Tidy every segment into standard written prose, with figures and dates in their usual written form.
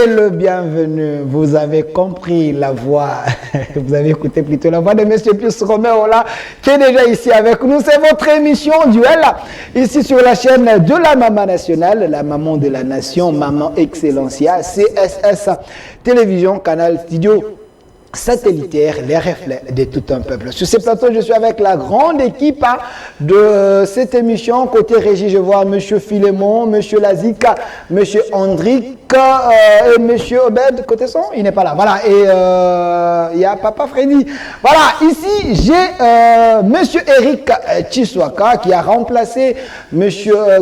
le bienvenu. Vous avez compris la voix, vous avez écouté plutôt la voix de M. Pius Romain Roland, qui est déjà ici avec nous. C'est votre émission Duel, ici sur la chaîne de la Maman Nationale, la maman de la nation, Maman Excellencia, CSS Télévision, Canal Studio satellitaire, les reflets de tout un peuple. Sur ce plateau, je suis avec la grande équipe de cette émission. Côté régie, je vois M. Philémon, M. Lazika, M. Andric et M. Obed. Côté son, il n'est pas là. Voilà, et il y a Papa Freddy. Voilà, ici, j'ai M. Eric Chiswaka qui a remplacé M.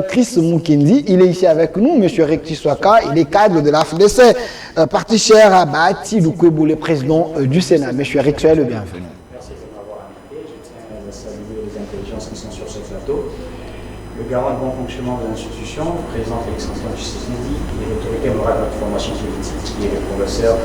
Chris Mukendi. Il est ici avec nous, M. Eric Chiswaka. Il est cadre de la FDC, parti cher à Bati Lukwebo, le président du Sénat. Monsieur Eric, soyez le bienvenu. Merci de m'avoir invité. Je tiens à saluer les intelligences qui sont sur ce plateau. Le garant de bon fonctionnement de l'institution présente l'extension du CISNIDI et l'autorité morale de notre formation politique qui est le professeur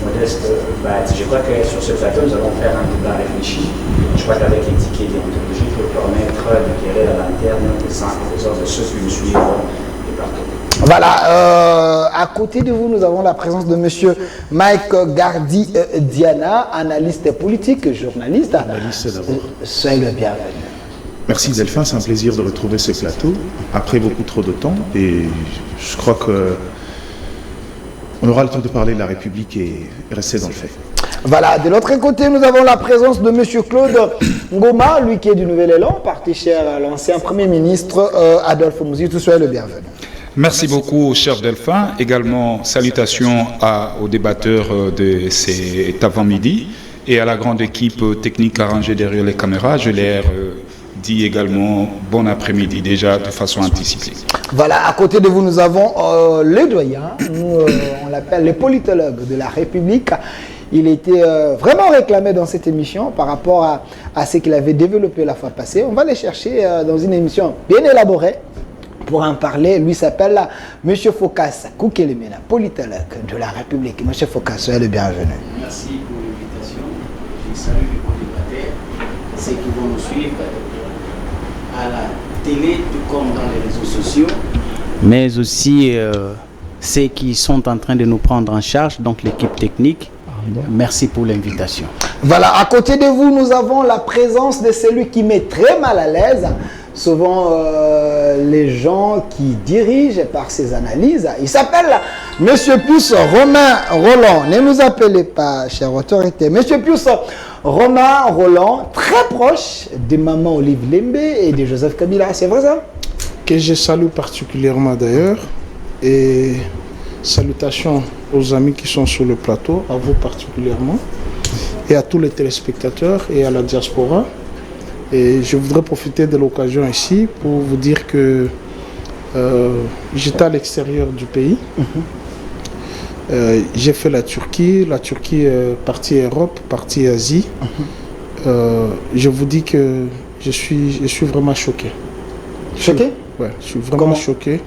Modeste Bati. Je crois que sur ce plateau, nous allons faire un débat réfléchi. Je crois qu'avec l'éthique et déontologie, il peut permettre d'éclairer la lanterne sans de ceux qui nous suivent et partout. Voilà, à côté de vous, nous avons la présence de M. Mike Gardi Diana, analyste politique, journaliste. Analyste d'abord. Soyez le bienvenu. Merci Delphin, c'est un plaisir de retrouver ce plateau après beaucoup trop de temps et je crois que on aura le temps de parler de la République et rester dans le fait. Voilà, de l'autre côté, nous avons la présence de M. Claude Ngoma, lui qui est du Nouvel Élan, parti cher à l'ancien Premier ministre Adolphe Mouzitou. Soyez le bienvenu. Merci beaucoup, cher Delphin. Également, salutations aux débatteurs de cet avant-midi et à la grande équipe technique arrangée derrière les caméras. Je leur dis également bon après-midi déjà de façon anticipée. Voilà, à côté de vous, nous avons le doyen, on l'appelle le politologue de la République. Il était vraiment réclamé dans cette émission par rapport à ce qu'il avait développé la fois passée. On va le chercher dans une émission bien élaborée. Pour en parler, lui s'appelle M. Phocas Koukelemena, politologue de la République. M. Phocas, soyez le bienvenu. Merci pour l'invitation. Je salue les co-débatteurs, ceux qui vont nous suivre à la télé, tout comme dans les réseaux sociaux, mais aussi ceux qui sont en train de nous prendre en charge, donc l'équipe technique. Merci pour l'invitation. Voilà, à côté de vous, nous avons la présence de celui qui met très mal à l'aise souvent les gens qui dirigent par ses analyses. Il s'appelle M. Pius Romain Roland. Ne nous appelez pas, chère autorité. M. Pius Romain Roland, très proche de Maman Olive Lembe et de Joseph Kabila. C'est vrai ça? Que je salue particulièrement d'ailleurs. Et salutations aux amis qui sont sur le plateau, à vous particulièrement, et à tous les téléspectateurs et à la diaspora. Et je voudrais profiter de l'occasion ici pour vous dire que j'étais à l'extérieur du pays. J'ai fait la Turquie partie Europe, partie Asie. Je vous dis que je suis vraiment choqué. Choqué? Ouais, je suis vraiment choqué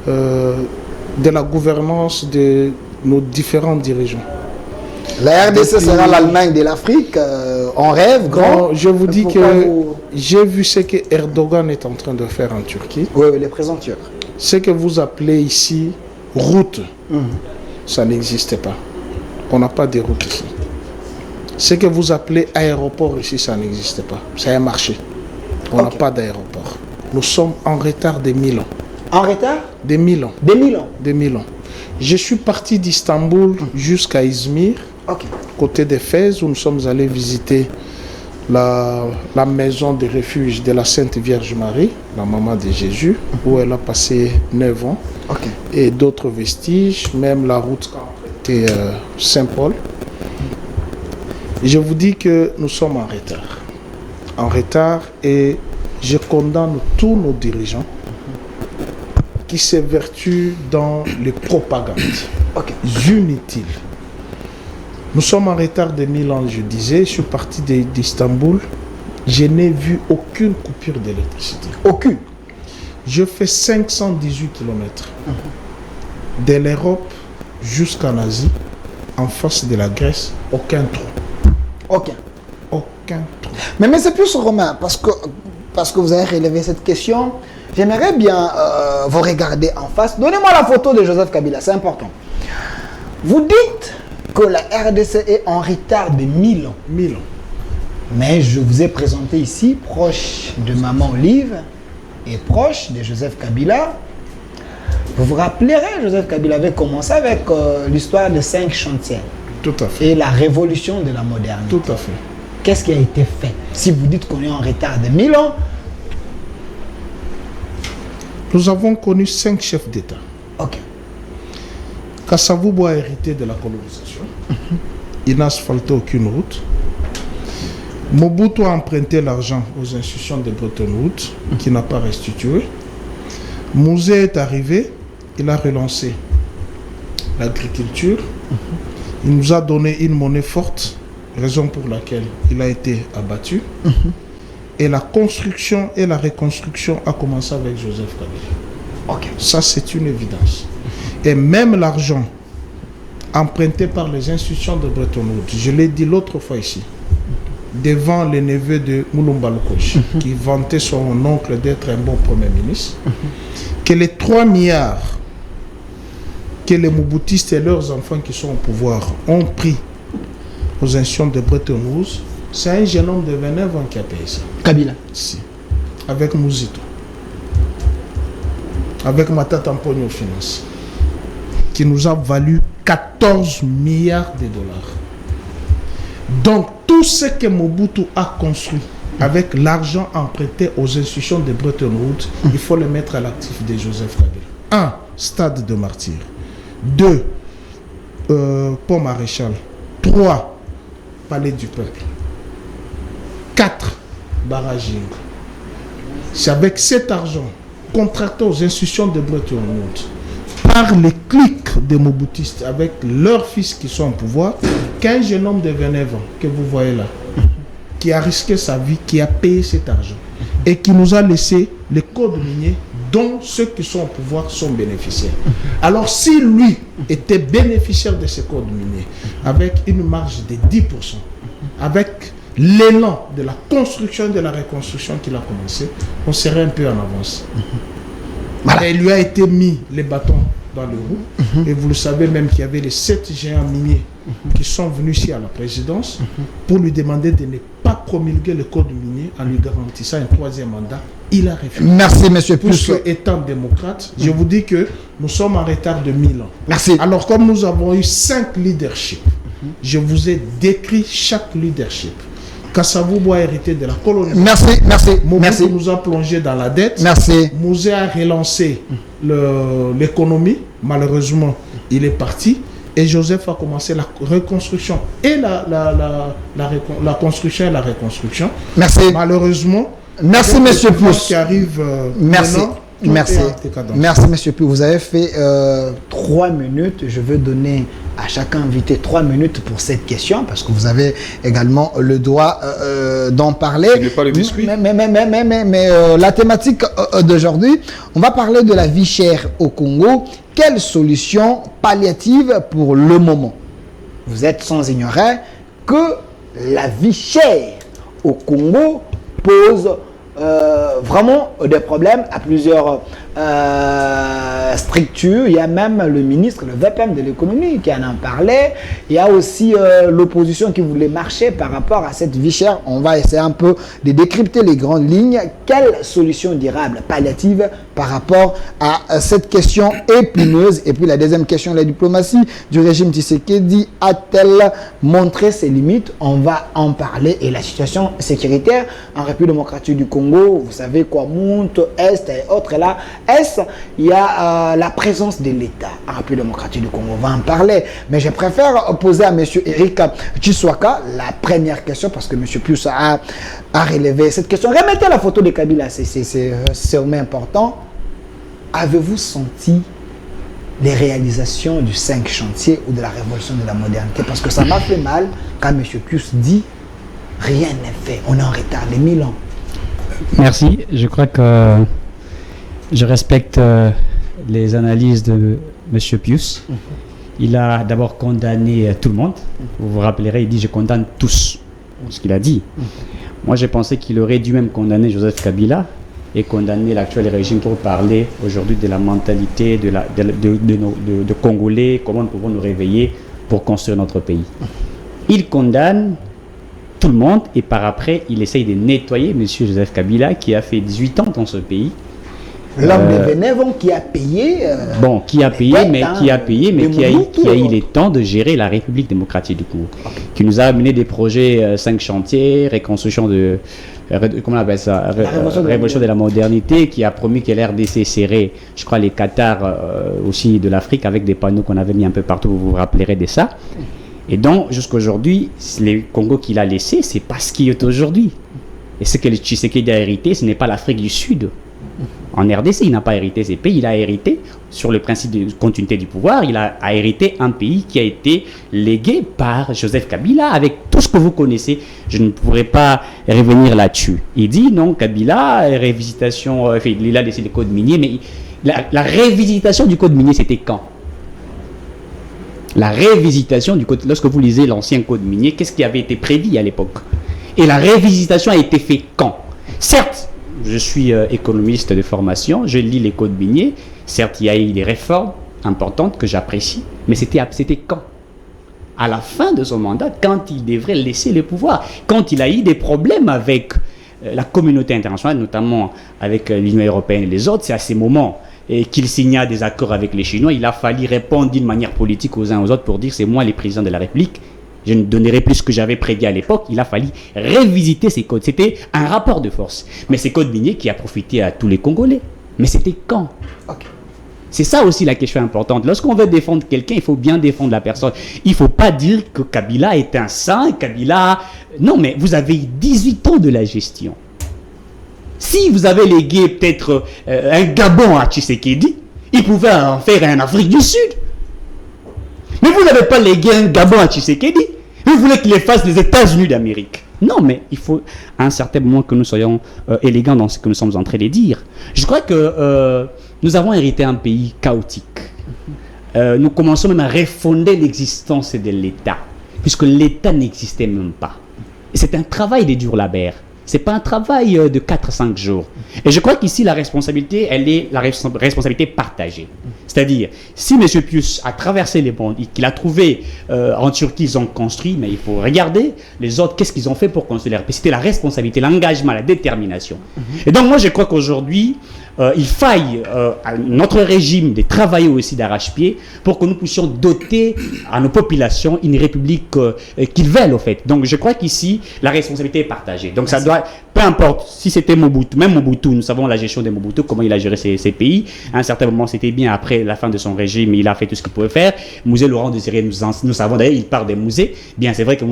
de la gouvernance de nos différents dirigeants. La RDC sera l'Allemagne de l'Afrique, on rêve grand. Non, je vous dis que j'ai vu ce que Erdogan est en train de faire en Turquie. Oui, les présents turcs. Ce que vous appelez ici route, ça n'existe pas. On n'a pas de route ici. Ce que vous appelez aéroport ici, ça n'existe pas. C'est un marché. On n'a pas d'aéroport. Nous sommes en retard de 1000 ans. En retard? De 1000 ans. De 1000 ans? De 1000 ans. Je suis parti d'Istanbul jusqu'à Izmir, côté de Fès, où nous sommes allés visiter la maison de refuge de la Sainte Vierge Marie, la maman de Jésus, où elle a passé 9 ans. Et d'autres vestiges, même la route de Saint-Paul. Je vous dis que nous sommes en retard. En retard, et je condamne tous nos dirigeants qui s'évertuent dans les propagandes inutiles. Nous sommes en retard de 1000 ans, je disais. Je suis parti d'Istanbul. Je n'ai vu aucune coupure d'électricité. Aucune? Je fais 518 km de l'Europe jusqu'en Asie, en face de la Grèce, aucun trou. Aucun? Aucun trou. Mais c'est plus Romain, parce que vous avez relevé cette question. J'aimerais bien vous regarder en face. Donnez-moi la photo de Joseph Kabila, c'est important. Vous dites que la RDC est en retard de 1000 ans. 1000 ans. Mais je vous ai présenté ici, proche de Maman Olive et proche de Joseph Kabila. Vous vous rappellerez, Joseph Kabila avait commencé avec l'histoire de 5 chantiers. Tout à fait. Et la révolution de la modernité. Tout à fait. Qu'est-ce qui a été fait? Si vous dites qu'on est en retard de 1000 ans. Nous avons connu 5 chefs d'État. Ok. Kasavubu a hérité de la colonisation. Il n'a asphalté aucune route. Mobutu a emprunté l'argent aux institutions de Bretton Woods, qui n'a pas restitué. Mouzé est arrivé, il a relancé l'agriculture. Il nous a donné une monnaie forte, raison pour laquelle il a été abattu. Et la construction et la reconstruction a commencé avec Joseph Kabila. Ok. Ça, c'est une évidence. Et même l'argent emprunté par les institutions de Bretton Woods, je l'ai dit l'autre fois ici, devant les neveux de Moulumba Lukoche, qui vantait son oncle d'être un bon Premier ministre, que les 3 milliards que les Mobutistes et leurs enfants qui sont au pouvoir ont pris aux institutions de Bretton Woods, c'est un jeune homme de 29 ans qui a payé ça. Kabila. Si. Avec Mouzito. Avec Matata Mponi aux finances. Qui nous a valu 14 milliards de dollars. Donc, tout ce que Mobutu a construit avec l'argent emprunté aux institutions de Bretton Woods, il faut le mettre à l'actif de Joseph Kabila. 1. Stade de martyrs. 2. Pont Maréchal. 3. Palais du Peuple. 4. Barraging. C'est avec cet argent contracté aux institutions de Bretton Woods par les clics des Mobutistes avec leurs fils qui sont au pouvoir, qu'un jeune homme de 29 ans que vous voyez là, qui a risqué sa vie, qui a payé cet argent et qui nous a laissé les codes miniers dont ceux qui sont au pouvoir sont bénéficiaires. Alors si lui était bénéficiaire de ces codes miniers avec une marge de 10%, avec l'élan de la construction et de la reconstruction qu'il a commencé, on serait un peu en avance. Voilà. Et il lui a été mis les bâtons dans le roues. Et vous le savez même qu'il y avait les 7 géants miniers qui sont venus ici à la présidence pour lui demander de ne pas promulguer le code minier en lui garantissant un 3e mandat. Il a refusé. Merci, monsieur Plus. Puisque étant démocrate, je vous dis que nous sommes en retard de 1000 ans. Merci. Alors comme nous avons eu 5 leaderships, je vous ai décrit chaque leadership. Kasavubu a hérité de la colonisation. Merci, merci, Mobutu merci. nous a plongé dans la dette. Merci. Mouzé a relancé l'économie. Malheureusement, il est parti. Et Joseph a commencé la reconstruction et la construction et la reconstruction. Merci. Malheureusement, merci, monsieur Plus. Qui arrive merci. Maintenant, merci. Merci, monsieur Plus. Vous avez fait 3 minutes. Je veux donner à chacun invité 3 minutes pour cette question parce que vous avez également le droit d'en parler. Ce n'est pas le biscuit. Mais la thématique d'aujourd'hui, on va parler de la vie chère au Congo. Quelle solution palliative pour le moment? Vous êtes sans ignorer que la vie chère au Congo pose vraiment des problèmes à plusieurs structures. Il y a même le ministre, le VPM de l'économie qui en parlait. Il y a aussi l'opposition qui voulait marcher par rapport à cette vie chère. On va essayer un peu de décrypter les grandes lignes. Quelle solution durable, palliative par rapport à cette question épineuse? Et puis la deuxième question, la diplomatie du régime Tshisekedi a-t-elle montré ses limites? On va en parler. Et la situation sécuritaire en République démocratique du Congo, vous savez quoi, monte, Est et autres. Et là, Est, il y a la présence de l'État en République démocratique du Congo. On va en parler. Mais je préfère poser à M. Eric Chiswaka la première question parce que M. Pius a relevé cette question. Remettez la photo de Kabila, c'est vraiment important. Avez-vous senti les réalisations du 5 chantiers ou de la révolution de la modernité? Parce que ça m'a fait mal quand M. Pius dit rien n'est fait. On est en retard de 1000 ans. Merci. Je crois que je respecte les analyses de M. Pius. Il a d'abord condamné tout le monde. Vous vous rappellerez, il dit « je condamne tous ». Ce qu'il a dit. Moi, j'ai pensé qu'il aurait dû même condamner Joseph Kabila et condamner l'actuel régime pour parler aujourd'hui de la mentalité de Congolais, comment nous pouvons nous réveiller pour construire notre pays. Il condamne tout le monde et par après, il essaye de nettoyer M. Joseph Kabila qui a fait 18 ans dans ce pays. L'homme de Bénévent qui a payé. Qui a eu le temps de gérer la République démocratique du Congo, qui nous a amené des projets 5 chantiers, reconstruction de. Comment on appelle ça, révolution de la modernité, qui a promis que l'RDC serait, je crois, les Qatar aussi de l'Afrique, avec des panneaux qu'on avait mis un peu partout, vous vous rappellerez de ça. Et donc, jusqu'à aujourd'hui, le Congo qu'il a laissé, c'est pas ce qui est aujourd'hui. Et ce que le Tshisekedi a hérité, ce n'est pas l'Afrique du Sud. En RDC, il n'a pas hérité ces pays, il a hérité, sur le principe de continuité du pouvoir, il a hérité un pays qui a été légué par Joseph Kabila, avec tout ce que vous connaissez. Je ne pourrais pas revenir là-dessus. Il dit non, Kabila, révisitation, il a laissé le code minier, mais la révisitation du code minier, c'était quand? La révisitation du code, lorsque vous lisez l'ancien code minier, qu'est-ce qui avait été prévu à l'époque? Et la révisitation a été faite quand? Certes, je suis économiste de formation, je lis les codes miniers. Certes, il y a eu des réformes importantes que j'apprécie, mais c'était quand? À la fin de son mandat, quand il devrait laisser le pouvoir, quand il a eu des problèmes avec la communauté internationale, notamment avec l'Union européenne et les autres, c'est à ces moments qu'il signa des accords avec les Chinois. Il a fallu répondre d'une manière politique aux uns aux autres pour dire c'est moi le président de la République. Je ne donnerai plus ce que j'avais prédit à l'époque. Il a fallu révisiter ces codes. C'était un rapport de force. Mais ces codes miniers qui a profité à tous les Congolais. Mais c'était quand? C'est ça aussi la question importante. Lorsqu'on veut défendre quelqu'un, il faut bien défendre la personne. Il ne faut pas dire que Kabila est un saint, Kabila... Non, mais vous avez 18 ans de la gestion. Si vous avez légué peut-être un Gabon à Tshisekedi, il pouvait en faire un Afrique du Sud. Mais vous n'avez pas légué un Gabon à Tshisekedi. Vous voulez qu'il fasse les États-Unis d'Amérique. Non, mais il faut à un certain moment que nous soyons élégants dans ce que nous sommes en train de dire. Je crois que nous avons hérité un pays chaotique. Nous commençons même à refonder l'existence de l'État, puisque l'État n'existait même pas. Et c'est un travail de dur labeur. Ce n'est pas un travail de 4-5 jours. Et je crois qu'ici, la responsabilité, elle est la responsabilité partagée. C'est-à-dire, si M. Pius a traversé les mondes et qu'il a trouvé en Turquie, ils ont construit, mais il faut regarder les autres, qu'est-ce qu'ils ont fait pour construire leur pays. C'était la responsabilité, l'engagement, la détermination. Et donc, moi, je crois qu'aujourd'hui, il faille à notre régime de travailler aussi d'arrache-pied pour que nous puissions doter à nos populations une république qu'ils veulent, au fait. Donc, je crois qu'ici, la responsabilité est partagée. Donc, ça doit, peu importe si c'était Mobutu, même Mobutu, nous savons la gestion de Mobutu, comment il a géré ces pays. À un certain moment, c'était bien. Après la fin de son régime, il a fait tout ce qu'il pouvait faire. Musée Laurent Désiré, nous savons d'ailleurs, il part des musées. Bien, c'est vrai que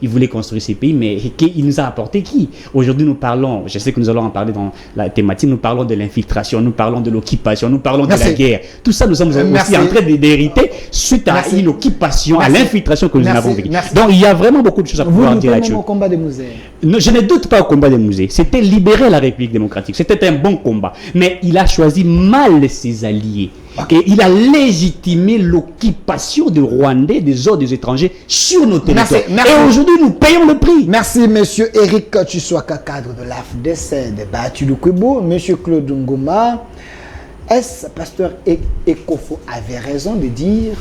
il voulait construire ces pays, mais il nous a apporté qui? Aujourd'hui, nous parlons, je sais que nous allons en parler dans la thématique, nous parlons de l'infiltration, nous parlons de l'occupation, nous parlons de la guerre. Tout ça, nous sommes aussi en train d'hériter suite à une occupation, à l'infiltration que nous avons vécue. Donc, il y a vraiment beaucoup de choses à pouvoir dire là-dessus. Vous au combat des musées? Je ne doute pas au combat des musées. C'était libérer la République démocratique. C'était un bon combat. Mais il a choisi mal ses alliés. Et il a légitimé l'occupation des Rwandais, des autres étrangers sur nos territoires. Et aujourd'hui, nous payons le prix. Merci, monsieur Eric Tshisekedi, cadre de l'AFDC de Batu-Lukubu. Monsieur Claude Ngoma, est-ce pasteur Ekofo avait raison de dire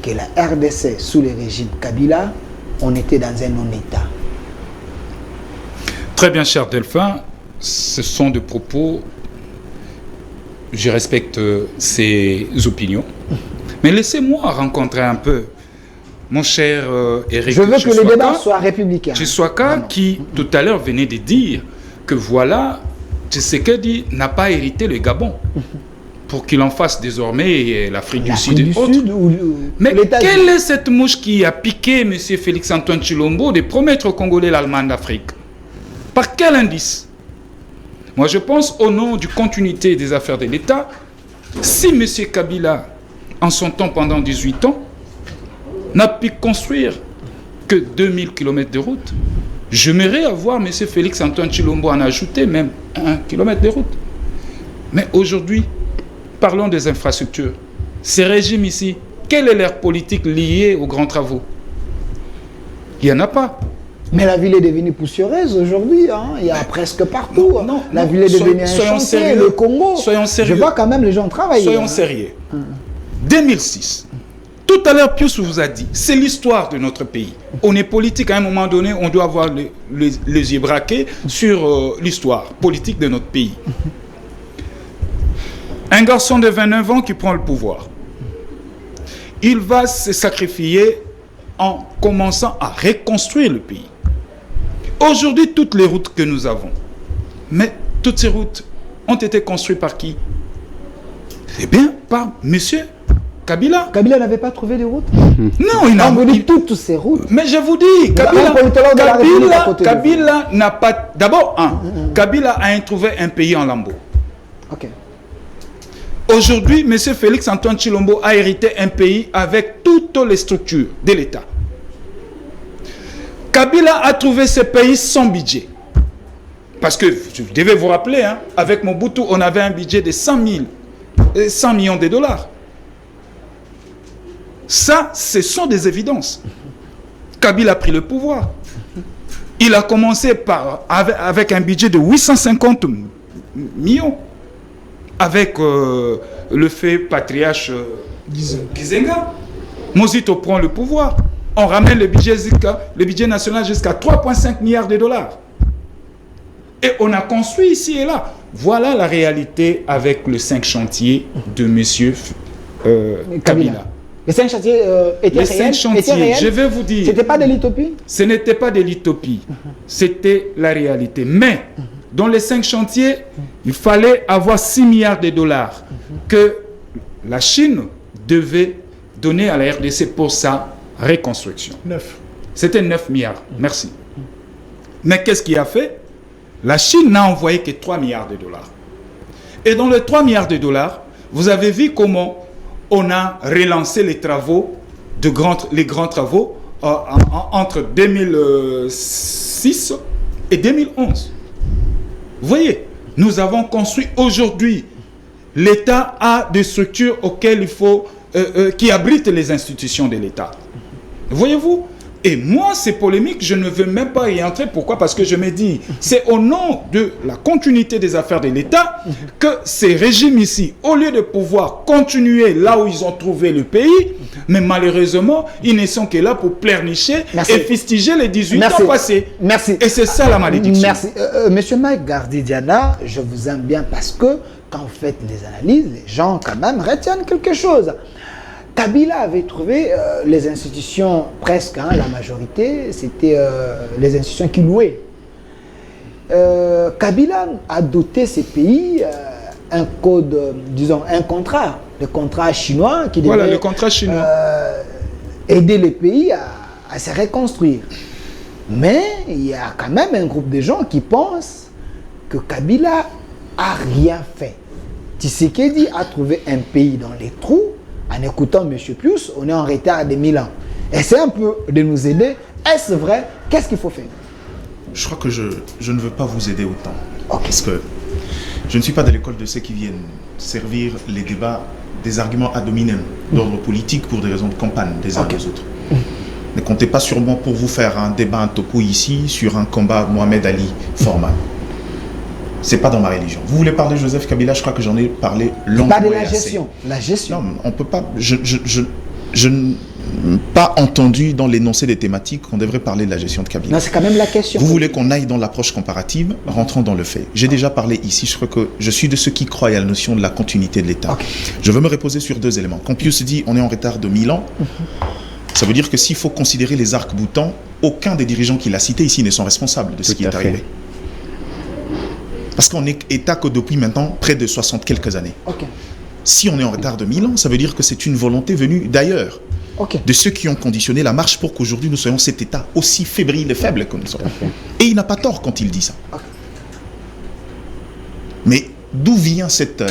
que la RDC, sous le régime Kabila, on était dans un non-État? Très bien, cher Delphin. Ce sont des propos... Je respecte ses opinions. Mais laissez-moi rencontrer un peu mon cher Eric. Je veux que le débat soit républicain. Tshisekedi qui, tout à l'heure, venait de dire que voilà, Tshisekedi n'a pas hérité le Gabon pour qu'il en fasse désormais l'Afrique du Sud et autres. Mais quelle est cette mouche qui a piqué M. Félix-Antoine Tshilombo de promettre aux Congolais l'Allemagne d'Afrique? Par quel indice? Moi, je pense, au nom du continuité des affaires de l'État, si M. Kabila, en son temps, pendant 18 ans, n'a pu construire que 2000 km de route, j'aimerais avoir M. Félix-Antoine Tshilombo en ajouter même 1 km de route. Mais aujourd'hui, parlons des infrastructures. Ces régimes ici, quelle est leur politique liée aux grands travaux? Il n'y en a pas. Mais la ville est devenue poussiéreuse aujourd'hui, hein. Il y a presque partout. La ville est devenue un chantier, sérieux. le Congo. Soyons sérieux. Je vois quand même les gens travailler. Soyons sérieux. 2006. Tout à l'heure, Pius vous a dit, c'est l'histoire de notre pays. On est politique, à un moment donné, on doit avoir les yeux braqués sur l'histoire politique de notre pays. Un garçon de 29 ans qui prend le pouvoir. Il va se sacrifier en commençant à reconstruire le pays. Aujourd'hui, toutes les routes que nous avons, mais toutes ces routes ont été construites par qui? Eh bien, par monsieur Kabila. Kabila n'avait pas trouvé de route. Non, il n'a pas. On vous dit toutes ces routes. Mais je vous dis, Kabila n'a pas... D'abord, Kabila a trouvé un pays en lambeaux. Ok. Aujourd'hui, M. Félix Antoine Tshilombo a hérité un pays avec toutes les structures de l'État. Kabila a trouvé ce pays sans budget. Parce que, je devais vous rappeler, hein, avec Mobutu, on avait un budget de 100 millions de dollars. Ça, ce sont des évidences. Kabila a pris le pouvoir. Il a commencé avec un budget de 850 millions. Avec le fait patriarche Gizenga. Mozito prend le pouvoir. On ramène le budget national jusqu'à 3,5 milliards de dollars. Et on a construit ici et là. Voilà la réalité avec le 5 chantiers de M. Kabila. Les 5 chantiers étaient réels. Les 5 chantiers, je vais vous dire. C'était pas de l'utopie? Ce n'était pas de l'utopie. C'était la réalité. Mais, dans les 5 chantiers, il fallait avoir 6 milliards de dollars que la Chine devait donner à la RDC pour sa reconstruction. 9. C'était 9 milliards. Merci. Mais qu'est-ce qu'il a fait? La Chine n'a envoyé que 3 milliards de dollars. Et dans les 3 milliards de dollars, vous avez vu comment on a relancé les travaux, les grands travaux entre 2006 et 2011. Vous voyez, nous avons construit aujourd'hui, l'État a des structures auxquelles il faut, qui abritent les institutions de l'État. Voyez-vous? Et moi, ces polémiques, je ne veux même pas y entrer. Pourquoi? Parce que je me dis, c'est au nom de la continuité des affaires de l'État que ces régimes ici, au lieu de pouvoir continuer là où ils ont trouvé le pays, mais malheureusement, ils ne sont que là pour pleurnicher et fustiger les 18 ans passés. Merci. Et c'est ça la malédiction. Merci. Monsieur Mike Gardidiana, je vous aime bien parce que quand vous faites les analyses, les gens quand même retiennent quelque chose. Kabila avait trouvé les institutions, presque, hein, la majorité, c'était les institutions qui louaient. Kabila a doté ces pays un code, disons, un contrat, le contrat chinois qui devait le contrat chinois. Aider les pays à se reconstruire. Mais il y a quand même un groupe de gens qui pensent que Kabila a rien fait. Tshisekedi a trouvé un pays dans les trous. En écoutant M. Pius, on est en retard de 1000 ans. Essayez un peu de nous aider. Est-ce vrai? Qu'est-ce qu'il faut faire? Je crois que je ne veux pas vous aider autant. Parce que je ne suis pas de l'école de ceux qui viennent servir les débats des arguments ad hominem d'ordre politique pour des raisons de campagne des uns des autres. Ne comptez pas sur moi pour vous faire un débat, un topo ici sur un combat Mohamed Ali formal. C'est pas dans ma religion. Vous voulez parler de Joseph Kabila? Je crois que j'en ai parlé longuement. Pas de la gestion. La gestion. Non, on peut pas. Je n'ai pas entendu dans l'énoncé des thématiques qu'on devrait parler de la gestion de Kabila. Non, c'est quand même la question. Vous voulez qu'on aille dans l'approche comparative? Rentrons dans le fait. J'ai déjà parlé ici. Je crois que je suis de ceux qui croient à la notion de la continuité de l'État. Je veux me reposer sur 2 éléments. Quand Pius dit on est en retard de 1000 ans, ça veut dire que s'il faut considérer les arcs-boutants, aucun des dirigeants qu'il a cités ici ne sont responsables de ce qui est arrivé. Parce qu'on est État que depuis maintenant près de 60 quelques années. Si on est en retard de 1000 ans, ça veut dire que c'est une volonté venue d'ailleurs. De ceux qui ont conditionné la marche pour qu'aujourd'hui nous soyons cet État aussi fébrile et faible que nous sommes. Et il n'a pas tort quand il dit ça. Mais d'où vient cette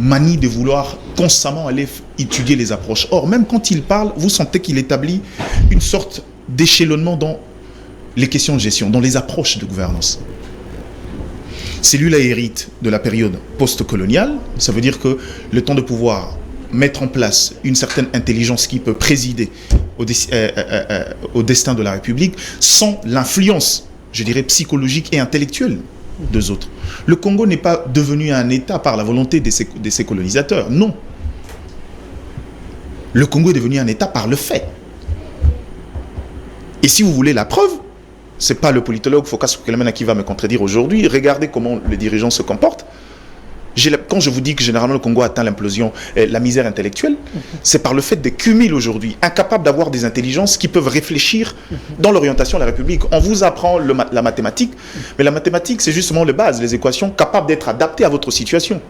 manie de vouloir constamment aller étudier les approches? Or, même quand il parle, vous sentez qu'il établit une sorte d'échelonnement dans les questions de gestion, dans les approches de gouvernance. Celui-là hérite de la période post-coloniale. Ça veut dire que le temps de pouvoir mettre en place une certaine intelligence qui peut présider au destin de la République sans l'influence, je dirais, psychologique et intellectuelle des autres. Le Congo n'est pas devenu un État par la volonté de ses colonisateurs, non. Le Congo est devenu un État par le fait. Et si vous voulez la preuve, ce n'est pas le politologue Phocas Wukelemena qui va me contredire aujourd'hui. Regardez comment les dirigeants se comportent. Quand je vous dis que généralement le Congo atteint l'implosion, la misère intellectuelle, c'est par le fait des cumuls aujourd'hui, incapables d'avoir des intelligences qui peuvent réfléchir dans l'orientation de la République. On vous apprend la mathématique, mais la mathématique, c'est justement les bases, les équations capables d'être adaptées à votre situation.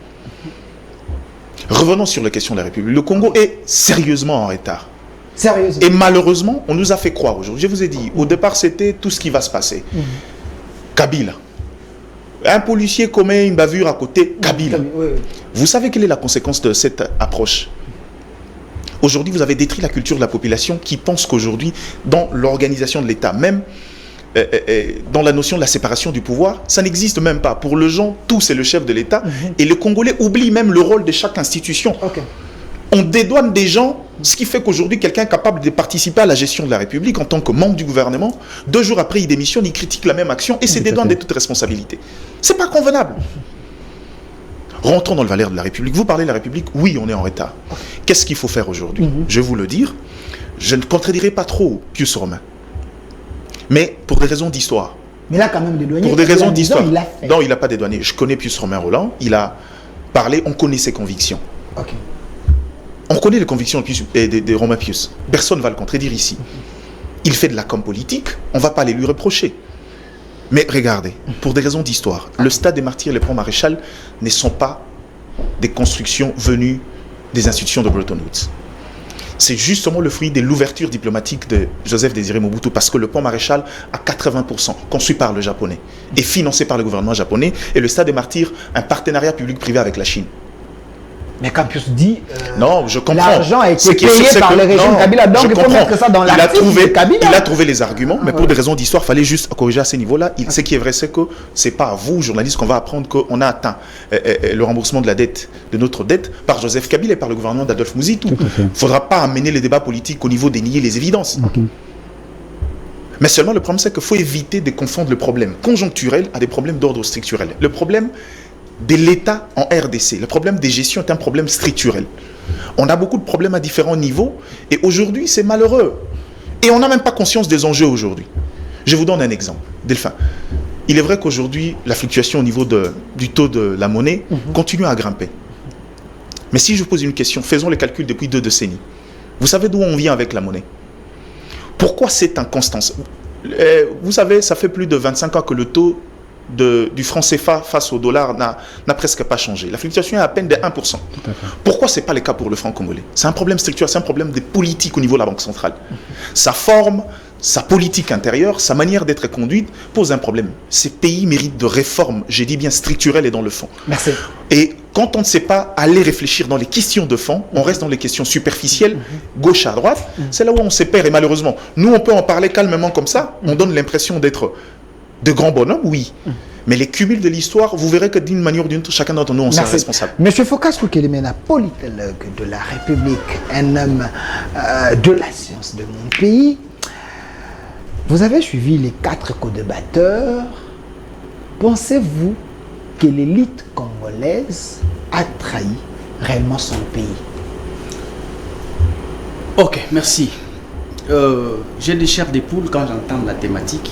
Revenons sur la question de la République. Le Congo est sérieusement en retard. Sérieusement. Et malheureusement, on nous a fait croire aujourd'hui. Je vous ai dit, au départ, c'était tout ce qui va se passer. Kabila. Un policier commet une bavure à côté, Kabila. Oui. Vous savez quelle est la conséquence de cette approche? Aujourd'hui, vous avez détruit la culture de la population qui pense qu'aujourd'hui, dans l'organisation de l'État, même dans la notion de la séparation du pouvoir, ça n'existe même pas. Pour le gens, tout c'est le chef de l'État. Et le Congolais oublie même le rôle de chaque institution. On dédouane des gens, ce qui fait qu'aujourd'hui, quelqu'un est capable de participer à la gestion de la République en tant que membre du gouvernement. 2 jours après, il démissionne, il critique la même action et c'est dédouane de toute responsabilité. C'est pas convenable. Rentrons dans le valeur de la République. Vous parlez de la République, oui, on est en retard. Qu'est-ce qu'il faut faire aujourd'hui? Je vais vous le dire. Je ne contredirai pas trop Pius Romain. Mais pour des raisons d'histoire. Mais là, quand même, dédouané. Pour des raisons d'histoire. Non, il n'a pas dédouané. Je connais Pius Romain Roland. Il a parlé, on connaît ses convictions. On connaît les convictions de Romain Pius. Personne ne va le contredire ici. Il fait de la com politique, on ne va pas les lui reprocher. Mais regardez, pour des raisons d'histoire, le stade des Martyrs et le pont Maréchal ne sont pas des constructions venues des institutions de Bretton Woods. C'est justement le fruit de l'ouverture diplomatique de Joseph Désiré Mobutu, parce que le pont Maréchal, à 80%, conçu par le japonais et financé par le gouvernement japonais, et le stade des Martyrs, un partenariat public-privé avec la Chine. Mais quand Pius dit non, je comprends. L'argent a été payé par le régime Kabila, donc il faut mettre ça dans l'article de Kabila. Il a trouvé les arguments, mais pour des raisons d'histoire, il fallait juste corriger à ce niveau-là. Ce qui est vrai, c'est que ce n'est pas à vous, journalistes, qu'on va apprendre qu'on a atteint le remboursement de la dette, de notre dette, par Joseph Kabila et par le gouvernement d'Adolphe Mouzitou. Il ne faudra pas amener les débats politiques au niveau de nier les évidences. Mais seulement le problème, c'est qu'il faut éviter de confondre le problème conjoncturel à des problèmes d'ordre structurel. Le problème de l'État en RDC, le problème des gestions est un problème structurel. On a beaucoup de problèmes à différents niveaux et aujourd'hui c'est malheureux. Et on n'a même pas conscience des enjeux aujourd'hui. Je vous donne un exemple. Delphin, il est vrai qu'aujourd'hui la fluctuation au niveau du taux de la monnaie continue à grimper. Mais si je vous pose une question, faisons les calculs depuis 2 décennies. Vous savez d'où on vient avec la monnaie? Pourquoi cette inconstance? Vous savez, ça fait plus de 25 ans que le taux du franc CFA face au dollar n'a presque pas changé. La fluctuation est à peine de 1%. Pourquoi ce n'est pas le cas pour le franc congolais? C'est un problème structurel, c'est un problème de politique au niveau de la Banque centrale. Sa forme, sa politique intérieure, sa manière d'être conduite pose un problème. Ces pays méritent de réformes, j'ai dit bien structurelles et dans le fond. Merci. Et quand on ne sait pas aller réfléchir dans les questions de fond, on reste dans les questions superficielles, gauche à droite, c'est là où on se perd. Et malheureusement, nous on peut en parler calmement comme ça, on donne l'impression d'être de grands bonhommes, oui. Mais les cumuls de l'histoire, vous verrez que d'une manière ou d'une autre, chacun d'entre nous, on sera responsable. Monsieur Phocas Wukelemena, politologue de la République, un homme de la science de mon pays, vous avez suivi les 4 co-débatteurs. Pensez-vous que l'élite congolaise a trahi réellement son pays? Ok, merci. J'ai des chairs de poule quand j'entends la thématique.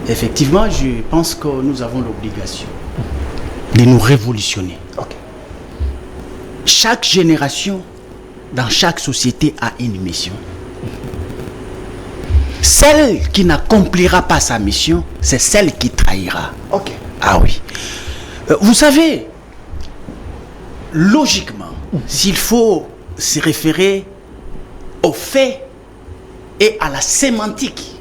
Effectivement, je pense que nous avons l'obligation de nous révolutionner. Chaque génération, dans chaque société, a une mission. Celle qui n'accomplira pas sa mission, c'est celle qui trahira. Ah oui. Vous savez, logiquement, s'il faut se référer aux faits et à la sémantique,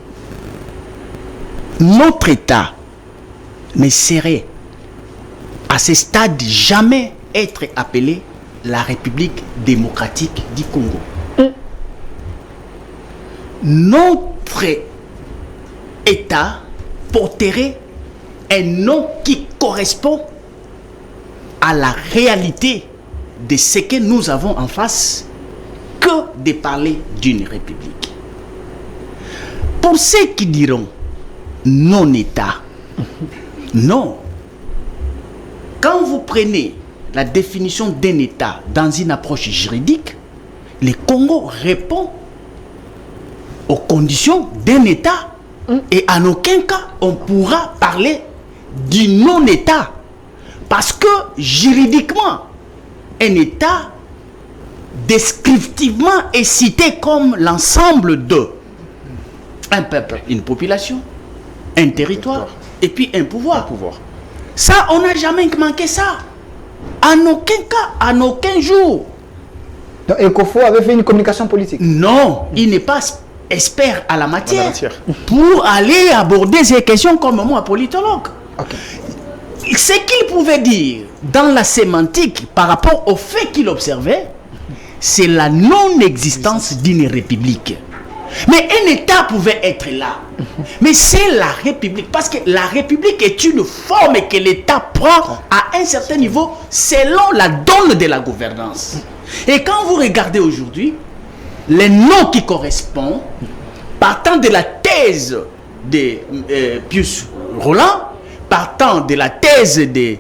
notre État ne serait à ce stade jamais être appelé la République démocratique du Congo. Notre État porterait un nom qui correspond à la réalité de ce que nous avons en face que de parler d'une république. Pour ceux qui diront non-État, non. Quand vous prenez la définition d'un État dans une approche juridique, le Congo répond aux conditions d'un État. Et en aucun cas, on pourra parler du non-État. Parce que juridiquement, un État, descriptivement, est cité comme l'ensemble de un peuple, une population, un territoire, et puis un pouvoir. Ça, on n'a jamais manqué ça. En aucun cas, en aucun jour. Donc Ecofo avait fait une communication politique? Non, il n'est pas expert à la matière pour aller aborder ces questions comme moi, politologue. Ce qu'il pouvait dire dans la sémantique par rapport au fait qu'il observait, c'est la non-existence d'une république. Mais un État pouvait être là. Mais c'est la République. Parce que la République est une forme que l'État prend à un certain niveau selon la donne de la gouvernance. Et quand vous regardez aujourd'hui, les noms qui correspondent, partant de la thèse de Pius Roland, partant de la thèse de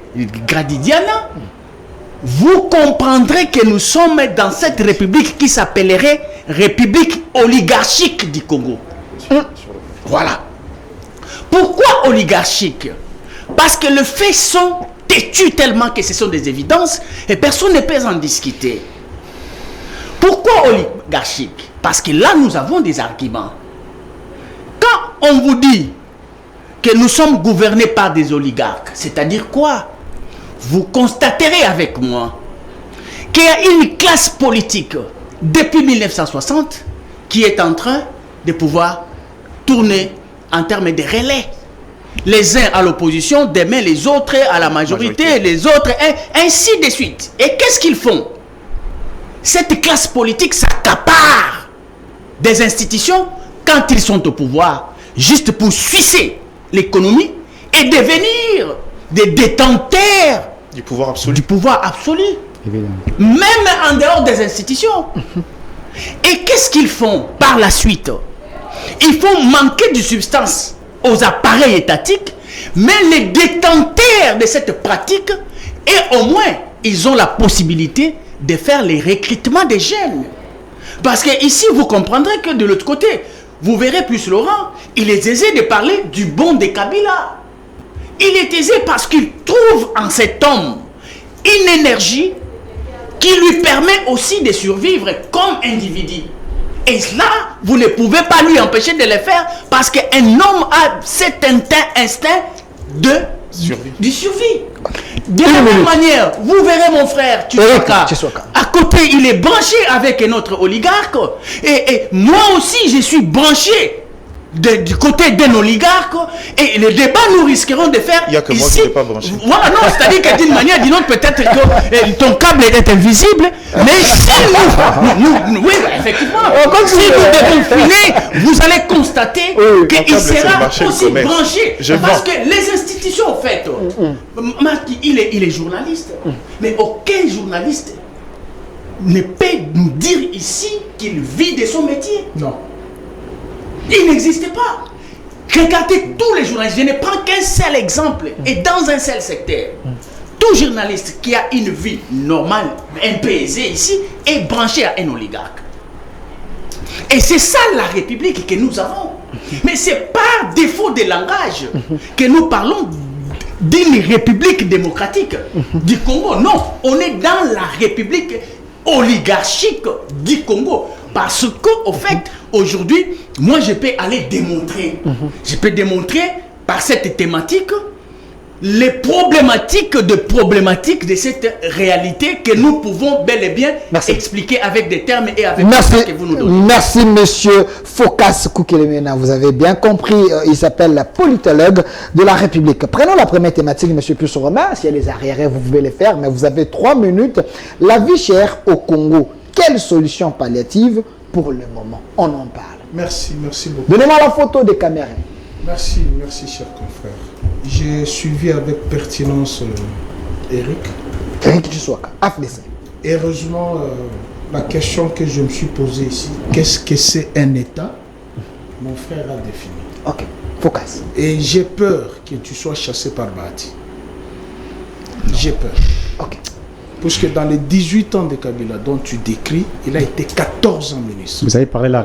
Gradidiana, vous comprendrez que nous sommes dans cette république qui s'appellerait République oligarchique du Congo. Voilà. Pourquoi oligarchique? Parce que les faits sont têtus tellement que ce sont des évidences et personne ne peut en discuter. Pourquoi oligarchique? Parce que là, nous avons des arguments. Quand on vous dit que nous sommes gouvernés par des oligarques, c'est-à-dire quoi? Vous constaterez avec moi qu'il y a une classe politique depuis 1960 qui est en train de pouvoir tourner en termes de relais. Les uns à l'opposition, demain les autres à la majorité, les autres, ainsi de suite. Et qu'est-ce qu'ils font? Cette classe politique s'accapare des institutions quand ils sont au pouvoir, juste pour sucer l'économie et devenir des détenteurs du pouvoir absolu. Évidemment. Même en dehors des institutions. Et qu'est-ce qu'ils font par la suite? Ils font manquer de substance aux appareils étatiques, mais les détenteurs de cette pratique, et au moins, ils ont la possibilité de faire les recrutements des jeunes. Parce que ici, vous comprendrez que de l'autre côté, vous verrez plus Laurent, il est aisé de parler du bon de Kabila. Il est aisé parce qu'il trouve en cet homme une énergie qui lui permet aussi de survivre comme individu. Et cela, vous ne pouvez pas lui empêcher de le faire parce qu'un homme a cet instinct de survie. De la même manière, vous verrez mon frère Tchouaka. À côté, il est branché avec un autre oligarque. Et moi aussi, je suis branché du côté d'un oligarque. Et le débat, nous risquerons de faire. Il n'y a que moi qui n'ai pas branché. Voilà, non, c'est-à-dire que d'une manière, d'une autre, peut-être que ton câble est invisible. Mais si oui, effectivement, si nous devons filer, vous allez constater qu'il sera aussi branché. Parce que les institutions, en fait, Marc, il est journaliste. Mais aucun journaliste ne peut nous dire ici qu'il vit de son métier. Non. Il n'existe pas. Regardez tous les journalistes. Je ne prends qu'un seul exemple et dans un seul secteur. Tout journaliste qui a une vie normale, un peu aisée ici, est branché à un oligarque. Et c'est ça la République que nous avons. Mais c'est par défaut de langage que nous parlons d'une République démocratique du Congo. Non, on est dans la République oligarchique du Congo. Parce qu'au fait, aujourd'hui, moi je peux aller démontrer. Je peux démontrer par cette thématique les problématiques de cette réalité que nous pouvons bel et bien expliquer avec des termes et avec ce que vous nous donnez. Merci, monsieur Phocas Koukelemena. Vous avez bien compris, il s'appelle la politologue de la République. Prenons la première thématique, monsieur Pius Romain. S'il y a les arriérés, vous pouvez les faire, mais vous avez 3 minutes. La vie chère au Congo. Quelle solution palliative pour le moment? On en parle. Merci beaucoup. Donnez-moi la photo des caméras. Merci, cher confrère. J'ai suivi avec pertinence Eric Tchouaka, AFDC. heureusement, la question que je me suis posée ici, qu'est-ce que c'est un État? Mon frère a défini. Ok, focus. Et j'ai peur que tu sois chassé par Bahati. J'ai peur. Ok. Parce que dans les 18 ans de Kabila dont tu décris, il a été 14 ans ministre. Vous avez parlé de la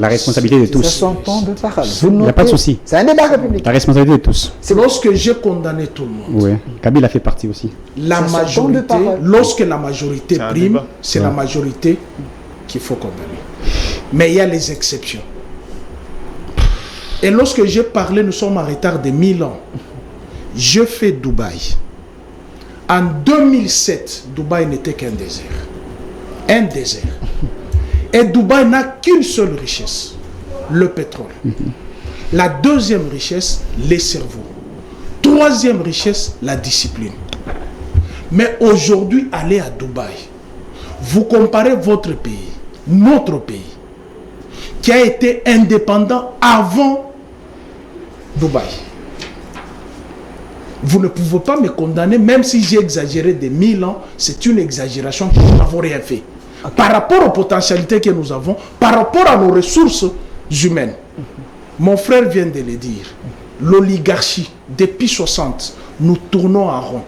responsabilité de C'est tous. son temps de parole. Il n'y a pas de souci. C'est un débat républicain. La responsabilité de tous. C'est lorsque j'ai condamné tout le monde. Oui. Kabila fait partie aussi. La C'est son temps de majorité, parole. lorsque la majorité C'est un prime, débat. c'est la majorité qu'il faut condamner. Mais il y a les exceptions. Et lorsque j'ai parlé, nous sommes en retard de 1000 ans. Je fais Dubaï. En 2007, Dubaï n'était qu'un désert. Un désert. Et Dubaï n'a qu'une seule richesse, le pétrole. La deuxième richesse, les cerveaux. Troisième richesse, la discipline. Mais aujourd'hui, allez à Dubaï. Vous comparez votre pays, notre pays, qui a été indépendant avant Dubaï. Vous ne pouvez pas me condamner, même si j'ai exagéré de 1000 ans, c'est une exagération que nous n'avons rien fait. Par rapport aux potentialités que nous avons, par rapport à nos ressources humaines. Mon frère vient de le dire, l'oligarchie, depuis 60, nous tournons en rond.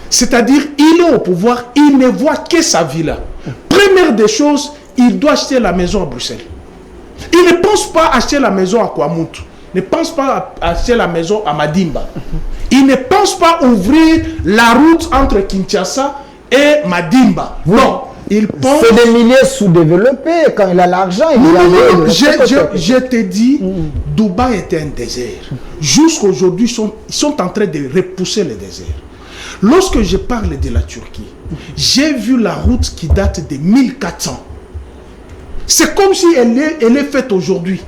C'est-à-dire, il est au pouvoir, il ne voit que sa vie-là. Première des choses, il doit acheter la maison à Bruxelles. Il ne pense pas acheter la maison à Kwamoutou. Ne pense pas acheter la maison à Madimba. Il ne pense pas ouvrir la route entre Kinshasa et Madimba. Non, il pense... C'est des milliers sous-développés. Quand il a l'argent, il Je te dis, Dubaï était un désert. Jusqu'aujourd'hui, ils sont en train de repousser le désert. Lorsque je parle de la Turquie, j'ai vu la route qui date de 1400. C'est comme si elle est faite aujourd'hui.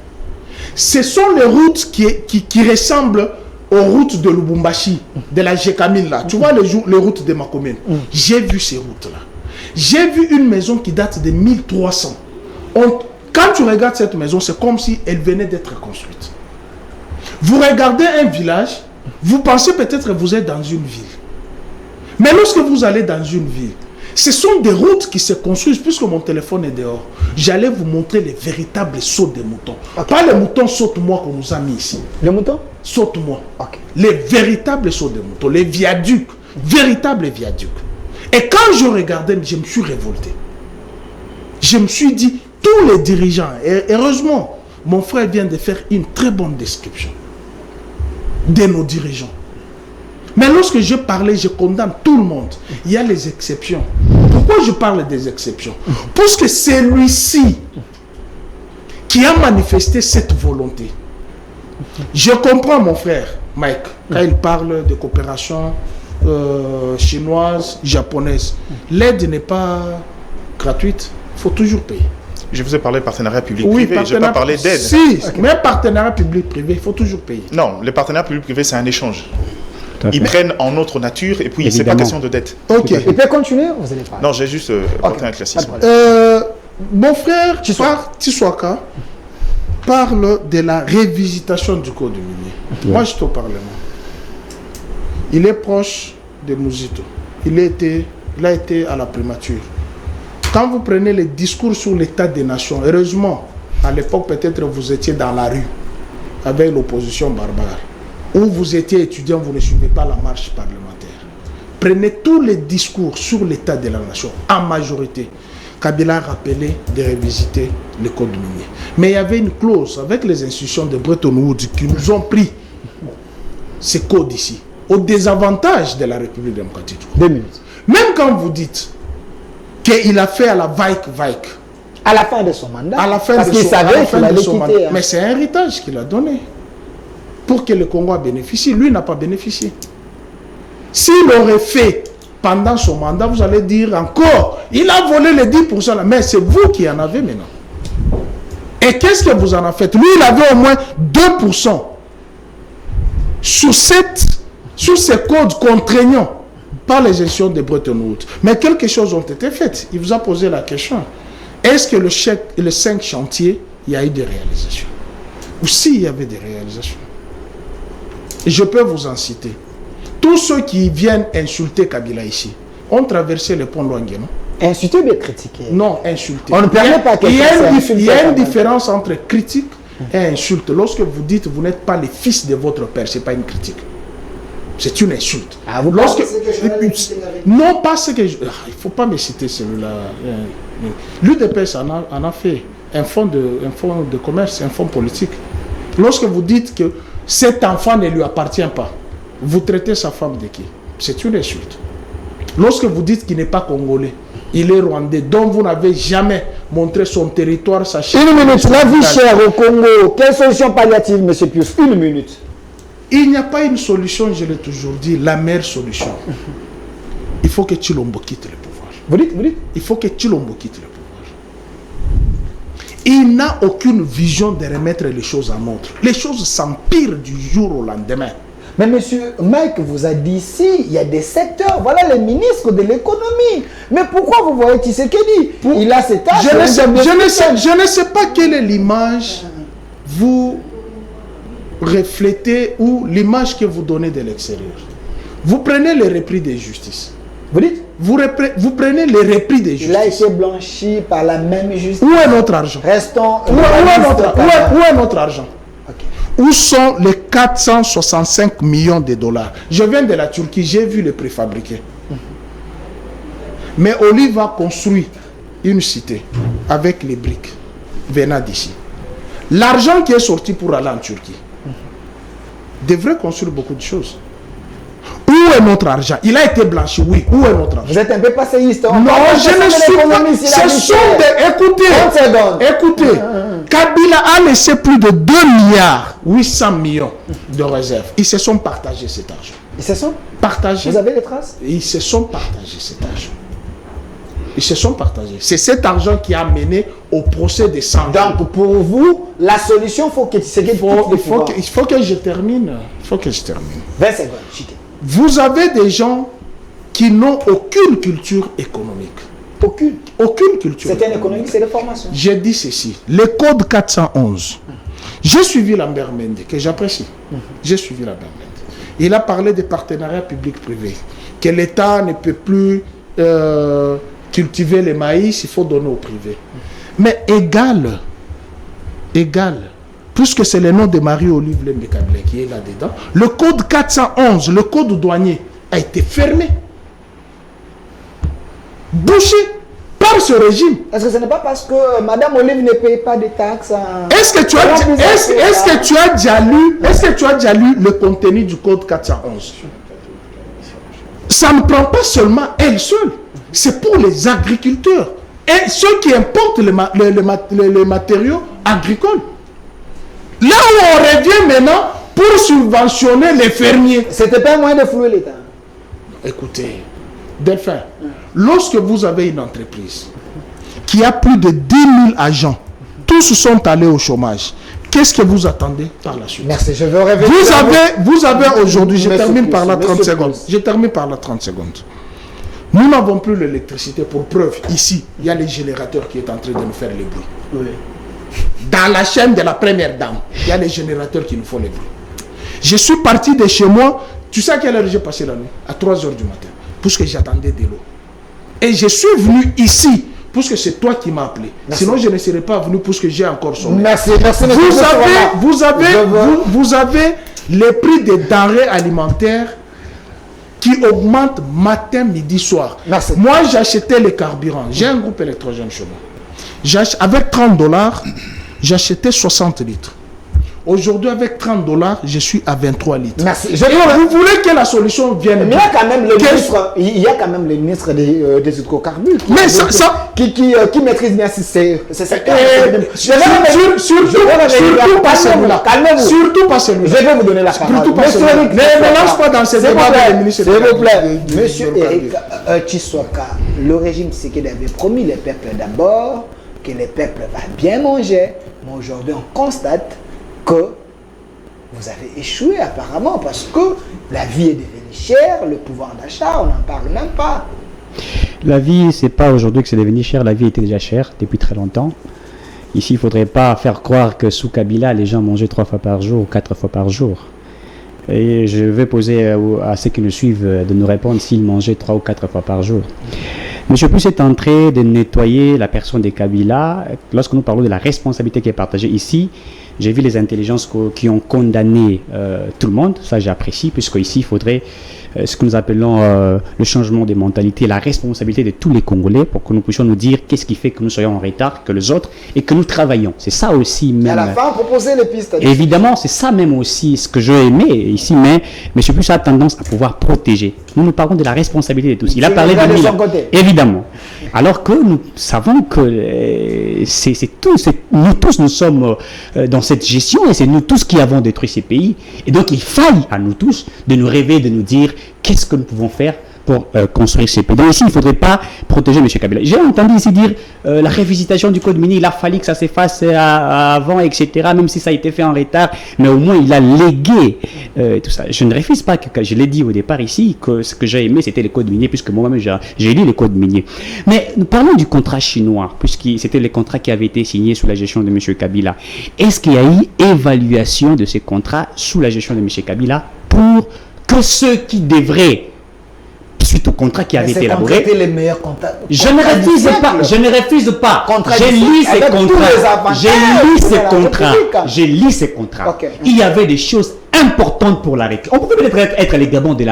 Ce sont les routes qui ressemblent aux routes de Lubumbashi, de la Jekamine là. Tu vois les routes de ma commune. J'ai vu ces routes-là. J'ai vu une maison qui date de 1300. Quand tu regardes cette maison, c'est comme si elle venait d'être construite. Vous regardez un village, vous pensez peut-être que vous êtes dans une ville. Mais lorsque vous allez dans une ville, ce sont des routes qui se construisent, puisque mon téléphone est dehors. J'allais vous montrer les véritables sauts des moutons. Okay. Pas les moutons saute-moi qu'on nous a mis ici. Les moutons? Saute-moi. Okay. Les véritables sauts des moutons, les viaducs, véritables viaducs. Et quand je regardais, je me suis révolté. Je me suis dit, tous les dirigeants, et heureusement, mon frère vient de faire une très bonne description de nos dirigeants. Mais lorsque je parlais, je condamne tout le monde. Il y a les exceptions. Pourquoi je parle des exceptions? Parce que c'est lui-ci qui a manifesté cette volonté. Je comprends mon frère, Mike, quand il parle de coopération chinoise, japonaise. L'aide n'est pas gratuite, il faut toujours payer. Je vous ai parlé de partenariat public-privé, je n'ai pas parlé d'aide. Si, mais partenariat public-privé, il faut toujours payer. Non, le partenariat public-privé, c'est un échange. Ils prennent en autre nature et puis c'est pas question de dette. Ok. Il peut continuer, vous allez parler. Non, j'ai juste apporté un classisme. Mon frère Tiswaka parle de la révisitation du code minier. Moi, je te parle. Il est proche de Mouzito. Il a été à la primature. Quand vous prenez les discours sur l'état des nations, heureusement, à l'époque, peut-être vous étiez dans la rue avec l'opposition barbare. Où vous étiez étudiant, vous ne suivez pas la marche parlementaire. Prenez tous les discours sur l'état de la nation, en majorité. Kabila a rappelé de révisiter le code minier. Mais il y avait une clause avec les institutions de Bretton Woods qui nous ont pris ces codes ici, au désavantage de la République démocratique. 2 minutes. Même quand vous dites qu'il a fait à la Vaik, à la fin de son mandat, à la fin parce de qu'il savait qu'il allait son quitter. mandat. Mais c'est un héritage qu'il a donné. Pour que le Congo bénéficie, lui n'a pas bénéficié. S'il aurait fait pendant son mandat, vous allez dire encore, il a volé les 10%, là, mais c'est vous qui en avez maintenant. Et qu'est-ce que vous en avez fait? Lui, il avait au moins 2% sur ces codes contraignants par les gestions de Bretton Woods. Mais quelque chose ont été faites. Il vous a posé la question. Est-ce que le 5 chantiers, il y a eu des réalisations? Ou s'il y avait des réalisations? Et je peux vous en citer. Tous ceux qui viennent insulter Kabila ici ont traversé le pont Luangué, non? Insulter ou bien critiquer? Non, insulter. On ne permet pas Il y a une quelqu'un. différence entre critique et insulte. Lorsque vous dites vous n'êtes pas les fils de votre père, ce n'est pas une critique. C'est une insulte. Ah, vous Lorsque... pensez que je vais le citer avec- Non, pas ce que je... il ne faut pas me citer celui-là. L'UDPS en a fait un fonds de commerce, un fonds politique. Lorsque vous dites que cet enfant ne lui appartient pas, vous traitez sa femme de qui? C'est une insulte. Lorsque vous dites qu'il n'est pas congolais, il est rwandais, dont vous n'avez jamais montré son territoire, sa chair. Une minute, la vie chère au Congo. Quelle solution palliative, M. Pius? Une minute. Il n'y a pas une solution, je l'ai toujours dit, la meilleure solution. Il faut que Tshilombo quitte le pouvoir. Vous dites? Il faut que Tshilombo quitte le pouvoir. Il n'a aucune vision de remettre les choses en ordre. Les choses s'empirent du jour au lendemain. Mais monsieur Mike vous a dit ici, il y a des secteurs, voilà les ministres de l'économie. Mais pourquoi vous voyez Tshisekedi? Il a cet âge. Je ne sais pas quelle est l'image vous reflétez ou l'image que vous donnez de l'extérieur. Vous prenez les repris de justice. Vous dites? Vous prenez les repris de justice. Il a été blanchi par la même justice. Où est notre argent? Restons. Où est notre argent? Ok. Où sont les 465 millions de dollars? Je viens de la Turquie, j'ai vu les préfabriqués. Mais Olive a construit une cité avec les briques venant d'ici. L'argent qui est sorti pour aller en Turquie devrait construire beaucoup de choses. Où est notre argent? Il a été blanchi, oui. Où est notre argent? Vous êtes un peu passéiste. Non, je ne suis pas. Ce sont des... Écoutez, Kabila a laissé plus de 2 milliards 800 millions de réserves. Ils se sont partagés cet argent. Ils se sont Partagés. Vous avez les traces? Ils se sont partagés cet argent. Ils se sont partagés. C'est cet argent qui a mené au procès des 100 jours. Donc, pour vous, la solution, faut que Tshisekedi il faut que je termine. Il faut que je termine. 20 secondes, chité. Vous avez des gens qui n'ont aucune culture économique. Aucune culture. C'est un économique, c'est la formation. J'ai dit ceci. Le code 411. J'ai suivi Lambert Mende, que j'apprécie. J'ai suivi Lambert Mende. Il a parlé des partenariats publics-privés. Que l'État ne peut plus cultiver les maïs, il faut donner au privé. Mais égal, puisque c'est le nom de Marie-Olive Lembe-Kabile qui est là-dedans, le code 411, le code douanier, a été fermé, bouché par ce régime. Est-ce que ce n'est pas parce que Madame Olive ne paye pas de taxes? Est-ce que tu as déjà lu le contenu du code 411? Ça ne prend pas seulement elle seule, c'est pour les agriculteurs et ceux qui importent les matériaux agricoles. Là où on revient maintenant pour subventionner les fermiers. C'était pas un moyen de flouer l'État. Écoutez, Delphin, lorsque vous avez une entreprise qui a plus de 10 000 agents, tous sont allés au chômage, qu'est-ce que vous attendez par la suite? Merci, je veux revenir. Vous avez aujourd'hui, je Monsieur termine par la Pius, 30 Monsieur secondes. Pius. Je termine par la 30 secondes. Nous n'avons plus l'électricité. Pour preuve, ici, il y a les générateurs qui est en train de nous faire les bruits. Oui. Dans la chaîne de la première dame, il y a les générateurs qui nous font les bruits. Je suis parti de chez moi. Tu sais à quelle heure j'ai passé la nuit? À 3 h du matin. Parce que j'attendais de l'eau. Et je suis venu ici. Parce que c'est toi qui m'as appelé. Merci. Sinon, je ne serais pas venu parce que j'ai encore sommeil. Merci. Vous avez les prix des denrées alimentaires qui augmentent matin, midi, soir. Merci. Moi, j'achetais les carburants. J'ai un groupe électrogène chez moi. Avec 30 $, j'achetais 60 litres. Aujourd'hui, avec 30 $, je suis à 23 litres. Merci. Vous voulez que la solution vienne? Mais il y a quand même le ministre des hydrocarbures qui maîtrise bien ces secteurs. Surtout pas celui-là. Surtout pas celui-là. Je vais vous donner la parole. Surtout pas celui-là. Ne me lance pas dans ces débats des ministres. S'il vous plaît. Monsieur Eric Tshisoka, le régime Tshisekedi avait promis les peuples d'abord que les peuples vont bien manger. Mais aujourd'hui, on constate que vous avez échoué apparemment parce que la vie est devenue chère, le pouvoir d'achat, on n'en parle même pas. La vie, c'est pas aujourd'hui que c'est devenu cher, la vie était déjà chère depuis très longtemps. Ici, il ne faudrait pas faire croire que sous Kabila, les gens mangeaient 3 fois par jour, 4 fois par jour. Et je vais poser à ceux qui nous suivent de nous répondre s'ils mangeaient 3 ou 4 fois par jour. M. Plus est en train de nettoyer la personne de Kabila. Lorsque nous parlons de la responsabilité qui est partagée ici, j'ai vu les intelligences qui ont condamné tout le monde. Ça, j'apprécie, puisque ici, il faudrait ce que nous appelons le changement des mentalités, la responsabilité de tous les Congolais pour que nous puissions nous dire qu'est-ce qui fait que nous soyons en retard que les autres et que nous travaillons. C'est ça aussi même. À la fin, proposer les pistes. Évidemment, c'est ça même aussi ce que j'ai aimé ici, mais M. Plus a tendance à pouvoir protéger. Nous parlons de la responsabilité de tous. Il a parlé de son côté. Évidemment. Alors que nous savons que nous tous, nous sommes dans cette gestion et c'est nous tous qui avons détruit ces pays. Et donc, il faille à nous tous de nous rêver, de nous dire qu'est-ce que nous pouvons faire pour construire ces pays. Donc ici, il ne faudrait pas protéger M. Kabila. J'ai entendu ici dire la révisitation du code minier, il a fallu que ça se fasse avant, etc., même si ça a été fait en retard, mais au moins il a légué tout ça. Je ne refuse pas que je l'ai dit au départ ici, que ce que j'ai aimé, c'était le code minier, puisque moi-même j'ai lu le code minier. Mais nous parlons du contrat chinois, puisque c'était le contrat qui avait été signé sous la gestion de M. Kabila. Est-ce qu'il y a eu évaluation de ces contrats sous la gestion de M. Kabila pour que ceux qui devraient suite au contrat qui avait été élaboré. Les meilleurs contrats. Je ne refuse pas. J'ai lu ces contrats. J'ai lu ces contrats. Okay. Il y avait des choses importantes pour la République. On pouvait peut-être être les Gabons de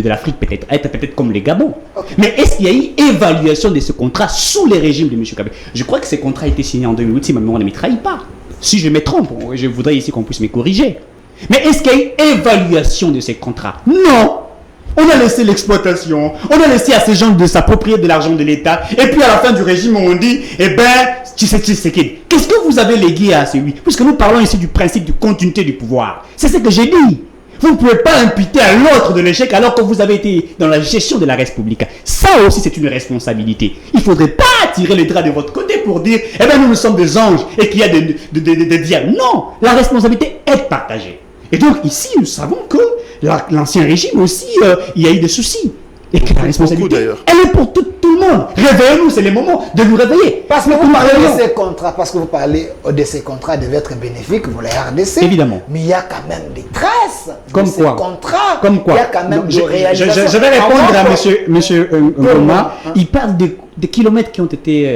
l'Afrique, être peut-être comme les Gabons. Okay. Mais est-ce qu'il y a eu évaluation de ce contrat sous les régimes de M. Kabila? Je crois que ces contrats été signés en 2008, si ma mémoire ne me trahit pas. Si je me trompe, je voudrais ici qu'on puisse me corriger. Mais est-ce qu'il y a eu évaluation de ces contrats? Non. On a laissé l'exploitation, on a laissé à ces gens de s'approprier de l'argent de l'État, et puis à la fin du régime, on dit, eh ben, qu'est-ce que vous avez légué à celui? Puisque nous parlons ici du principe de continuité du pouvoir. C'est ce que j'ai dit. Vous ne pouvez pas imputer à l'autre de l'échec alors que vous avez été dans la gestion de la République. Ça aussi, c'est une responsabilité. Il ne faudrait pas tirer les draps de votre côté pour dire, eh ben, nous sommes des anges et qu'il y a des diables. Non, la responsabilité est partagée. Et donc, ici, nous savons que l'ancien régime aussi, il y a eu des soucis. Et que la responsabilité, elle est pour tout le monde. Réveillez-nous, c'est le moment de nous réveiller. Parce que vous parlez de ces contrats, de ces contrats devaient être bénéfiques pour la RDC. Évidemment. Mais il y a quand même des traces. Comme quoi? Ces contrats. Comme quoi? Il y a quand même des réalisations. Je vais répondre à monsieur Ngoma. Il parle des kilomètres qui ont été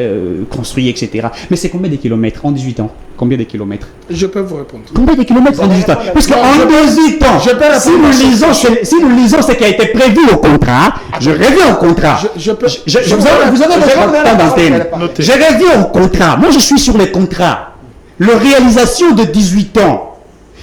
construits, etc. Mais c'est combien de kilomètres en 18 ans? Combien de kilomètres? Je peux vous répondre. Combien de kilomètres en 18 ans? Parce qu'en 18 ans, si nous lisons ce qui a été prévu au contrat, je reviens au contrat. Vous avez votre temps d'antenne. Je reviens au contrat. Moi, je suis sur les contrats. La réalisation de 18 ans.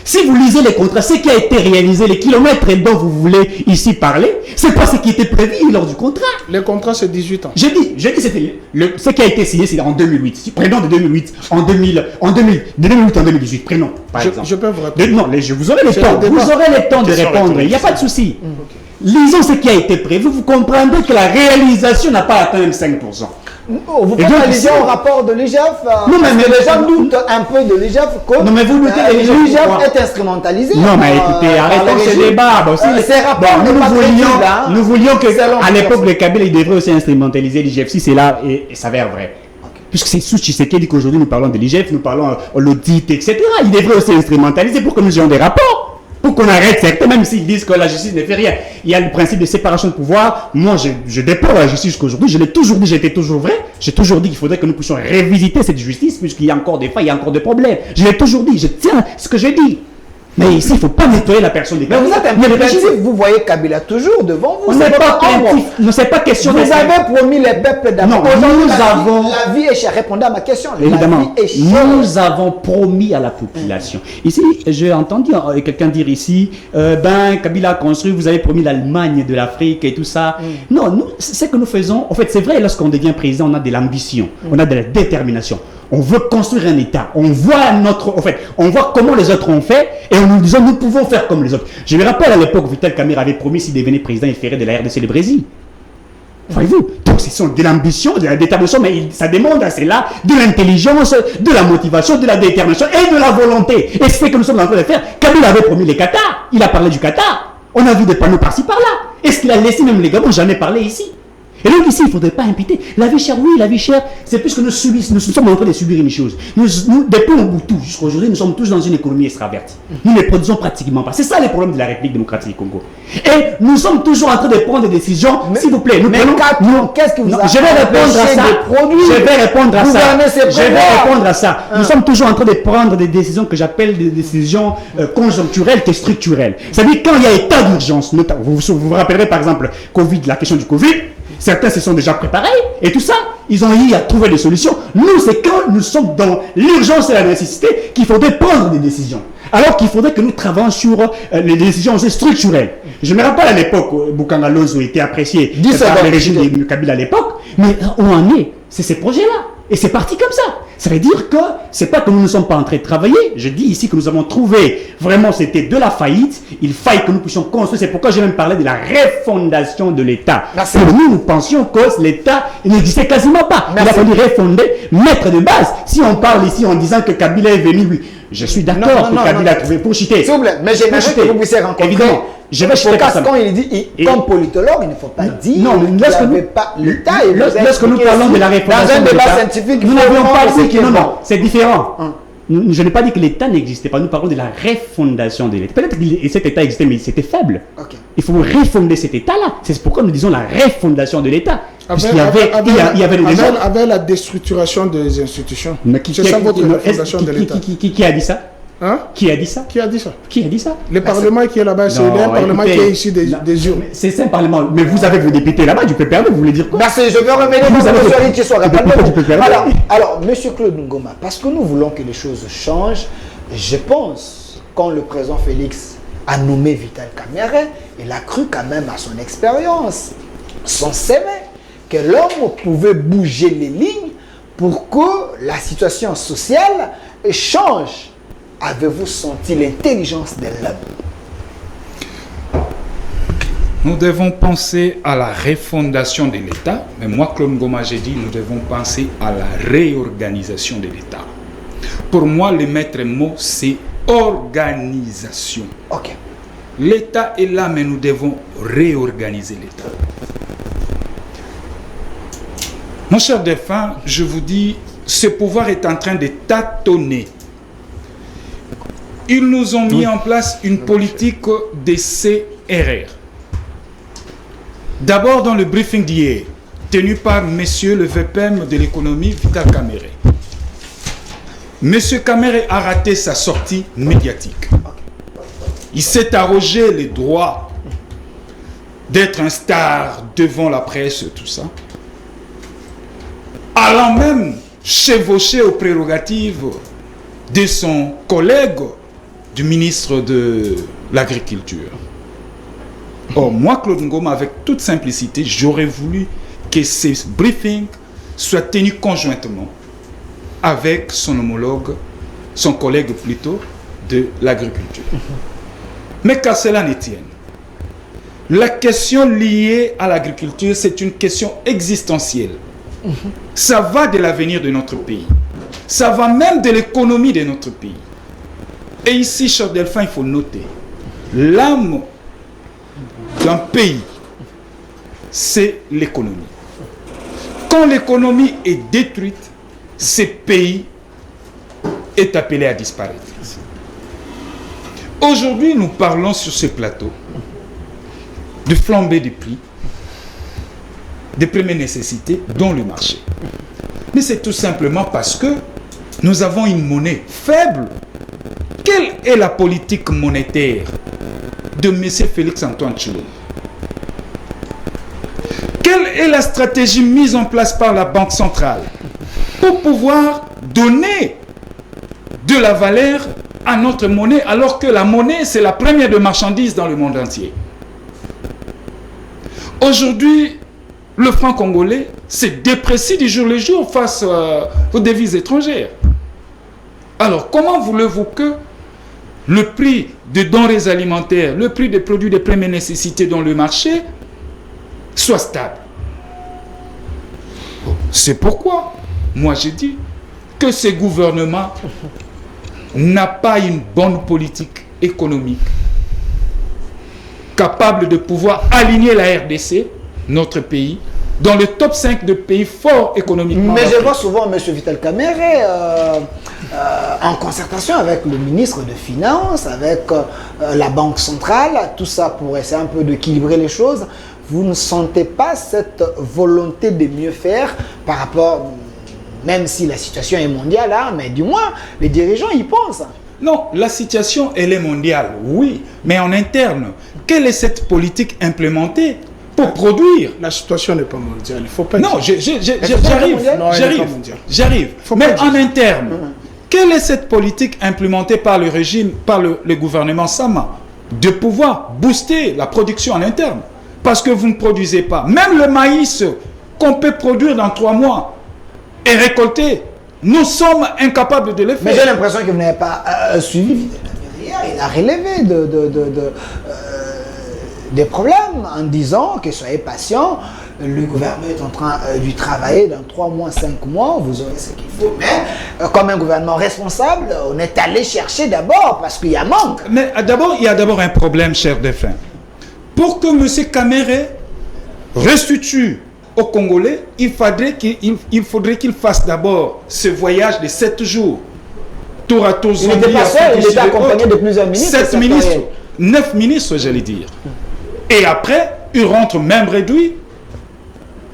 Si vous lisez les contrats, ce qui a été réalisé, les kilomètres dont vous voulez ici parler, c'est pas ce qui était prévu lors du contrat. Le contrat, c'est 18 ans. J'ai dit c'était ce qui a été signé, c'est en 2008. Prenons de 2008 de 2008 en 2018. Prenons, par exemple. Je peux vous répondre. Non, vous aurez le temps. Vous aurez le temps de répondre. Il n'y a pas de souci. Lisons ce qui a été prévu. Vous comprendrez que la réalisation n'a pas atteint 5%. Vous pouvez analyser au rapport de l'IGF. Non, mais les gens doutent un peu de l'IGF que non, mais vous doutez l'IGF est instrumentalisé. Non, mais écoutez, arrêtons ce débat. Nous voulions que, à l'époque, le Kabila, il devrait aussi instrumentaliser l'IGF. Si c'est là, et ça s'avère vrai. Puisque c'est sous Tshisekedi qu'aujourd'hui nous parlons de l'IGF, nous parlons de l'audit, etc. Il devrait aussi instrumentaliser pour que nous ayons des rapports. Pour qu'on arrête certains, même s'ils disent que la justice ne fait rien. Il y a le principe de séparation de pouvoir. Moi, je déplore la justice jusqu'aujourd'hui. Je l'ai toujours dit, j'étais toujours vrai. J'ai toujours dit qu'il faudrait que nous puissions révisiter cette justice, puisqu'il y a encore des failles, il y a encore des problèmes. Je l'ai toujours dit, je tiens à ce que j'ai dit. Mais ici, il ne faut pas nettoyer la personne des Kabila. Mais vous êtes un plaintif, vous voyez Kabila toujours devant vous. On n'est pas plaintif, c'est pas question de... Vous avez promis les peuples d'abord. Non, la vie est chère. Répondez à ma question. Évidemment, nous avons promis à la population. Ici, j'ai entendu quelqu'un dire ici, Kabila a construit, vous avez promis l'Allemagne de l'Afrique et tout ça. Non, nous, ce que nous faisons, en fait, c'est vrai, lorsqu'on devient président, on a de l'ambition, on a de la détermination. On veut construire un État. On voit comment les autres ont fait et on nous dit nous pouvons faire comme les autres. Je me rappelle à l'époque, Vital Kamerhe avait promis s'il devenait président, il ferait de la RDC le Brésil. Voyez-vous? Donc, c'est de l'ambition, de la détermination, mais ça demande à cela de l'intelligence, de la motivation, de la détermination et de la volonté. Et c'est ce que nous sommes en train de faire. Kabila avait promis les Qatar. Il a parlé du Qatar. On a vu des panneaux par-ci par-là. Est-ce qu'il a laissé même les Gabons? J'en ai parlé ici. Et donc ici, il ne faudrait pas imputer. La vie chère, oui, la vie chère, c'est plus que nous sommes en train de subir une chose. Nous depuis Mobutu jusqu'à aujourd'hui, nous sommes tous dans une économie extravertie. Nous ne produisons pratiquement pas. C'est ça les problèmes de la République démocratique du Congo. Et nous sommes toujours en train de prendre des décisions. S'il vous plaît, qu'est-ce que vous avez je vais répondre à ça. Je vais répondre à ça. Je vais répondre à ça. Nous sommes toujours en train de prendre des décisions que j'appelle des décisions conjoncturelles et structurelles. C'est-à-dire quand il y a état d'urgence, vous vous rappellerez par exemple Covid, la question du Covid. Certains se sont déjà préparés et tout ça, ils ont eu à trouver des solutions. Nous, c'est quand nous sommes dans l'urgence et la nécessité qu'il faudrait prendre des décisions. Alors qu'il faudrait que nous travaillions sur les décisions aussi structurelles. Je me rappelle à l'époque où Bukanga Lozo était apprécié par le régime de Kabila à l'époque, mais où on est, c'est ces projets-là. Et c'est parti comme ça. Ça veut dire que c'est pas que nous ne sommes pas en train de travailler. Je dis ici que nous avons trouvé vraiment c'était de la faillite. Il faille que nous puissions construire. C'est pourquoi j'ai même parlé de la refondation de l'État. Pour nous pensions que l'État n'existait quasiment pas. Il a fallu refonder, mettre de base. Si on parle ici en disant que Kabila est venu, oui, je suis d'accord que Kabila a trouvé pour citer. S'il vous plaît, mais j'aimerais que vous puissiez rencontrer. Évidemment. Je vais citer quand il dit, comme politologue, il ne faut pas dire qu'il n'y pas l'État. Lorsque nous parlons de la refondation dans un débat scientifique, nous n'avions pas dit que non, c'est différent. Je n'ai pas dit que l'État n'existait pas. Nous parlons de la refondation de l'État. Peut-être que cet État existait, mais c'était faible. Il faut refonder cet État-là. C'est pourquoi nous disons la refondation de l'État. Avec la déstructuration des institutions. C'est ça votre refondation de l'État. Qui a dit ça? Hein? Qui a dit ça? Qui a dit ça? Qui a dit ça? Le Parlement qui est là-bas, c'est un Parlement qui est ici des urnes. C'est un Parlement. Mais vous avez vos députés là-bas, du PPRD, vous voulez dire quoi? Merci, je vais revenir Alors, monsieur Claude Ngoma, parce que nous voulons que les choses changent, je pense, quand le président Félix a nommé Vital Kamerhe, il a cru quand même à son expérience, son CV, que l'homme pouvait bouger les lignes pour que la situation sociale change. Avez-vous senti l'intelligence de l'homme? Nous devons penser à la refondation de l'État, mais moi, Claude Ngoma, j'ai dit, nous devons penser à la réorganisation de l'État. Pour moi, le maître mot, c'est organisation. Ok. L'État est là, mais nous devons réorganiser l'État. Mon cher défunt, je vous dis, ce pouvoir est en train de tâtonner. Ils nous ont mis en place une politique de CRR. D'abord dans le briefing d'hier, tenu par monsieur le VPM de l'économie, Vital Kamerhe. Monsieur Kamerhe a raté sa sortie médiatique. Il s'est arrogé les droits d'être un star devant la presse, tout ça. Allant même chevaucher aux prérogatives de son collègue du ministre de l'Agriculture. Or, moi, Claude Ngoma, avec toute simplicité, j'aurais voulu que ces briefings soient tenus conjointement avec son homologue, son collègue plutôt, de l'Agriculture. Mais qu'à cela ne tienne, la question liée à l'agriculture, c'est une question existentielle. Ça va de l'avenir de notre pays. Ça va même de l'économie de notre pays. Et ici, cher Delphin, il faut noter, l'âme d'un pays, c'est l'économie. Quand l'économie est détruite, ce pays est appelé à disparaître. Aujourd'hui, nous parlons sur ce plateau de flambée des prix, des premières nécessités, dont le marché. Mais c'est tout simplement parce que nous avons une monnaie faible. Quelle est la politique monétaire de M. Félix-Antoine Tshilombo? Quelle est la stratégie mise en place par la Banque centrale pour pouvoir donner de la valeur à notre monnaie alors que la monnaie, c'est la première de marchandises dans le monde entier? Aujourd'hui, le franc congolais se déprécie du jour le jour face aux devises étrangères. Alors, comment voulez-vous que le prix des denrées alimentaires, le prix des produits de première nécessité dans le marché soit stable? C'est pourquoi, moi j'ai dit que ce gouvernement n'a pas une bonne politique économique capable de pouvoir aligner la RDC, notre pays, dans le top 5 de pays forts économiquement. Mais je vois souvent M. Vital Kamerhe en concertation avec le ministre des Finances, avec la Banque centrale, tout ça pour essayer un peu d'équilibrer les choses. Vous ne sentez pas cette volonté de mieux faire par rapport, même si la situation est mondiale, hein, mais du moins, les dirigeants y pensent. Non, la situation, elle est mondiale, oui, mais en interne, quelle est cette politique implémentée pour produire? La situation n'est pas mondiale, il ne faut pas Non, j'arrive. Mais en interne, quelle est cette politique implémentée par le régime, par le gouvernement Sama, de pouvoir booster la production en interne? Parce que vous ne produisez pas. Même le maïs qu'on peut produire dans 3 mois et récolter, nous sommes incapables de le faire. Mais j'ai l'impression que vous n'avez pas suivi. Il a relevé des problèmes en disant que soyez patient, le gouvernement est en train de travailler dans 3 mois, 5 mois, vous aurez ce qu'il faut. Mais comme un gouvernement responsable, on est allé chercher d'abord parce qu'il y a manque. Mais d'abord, il y a d'abord un problème, cher défunt. Pour que M. Kamerhe restitue aux Congolais, il faudrait qu'il fasse d'abord ce voyage de 7 jours. Tour à tour, il n'était pas seul, il était accompagné de plusieurs ministres. 7 ministres, 9 ministres, j'allais dire. Et après, il rentre même réduit.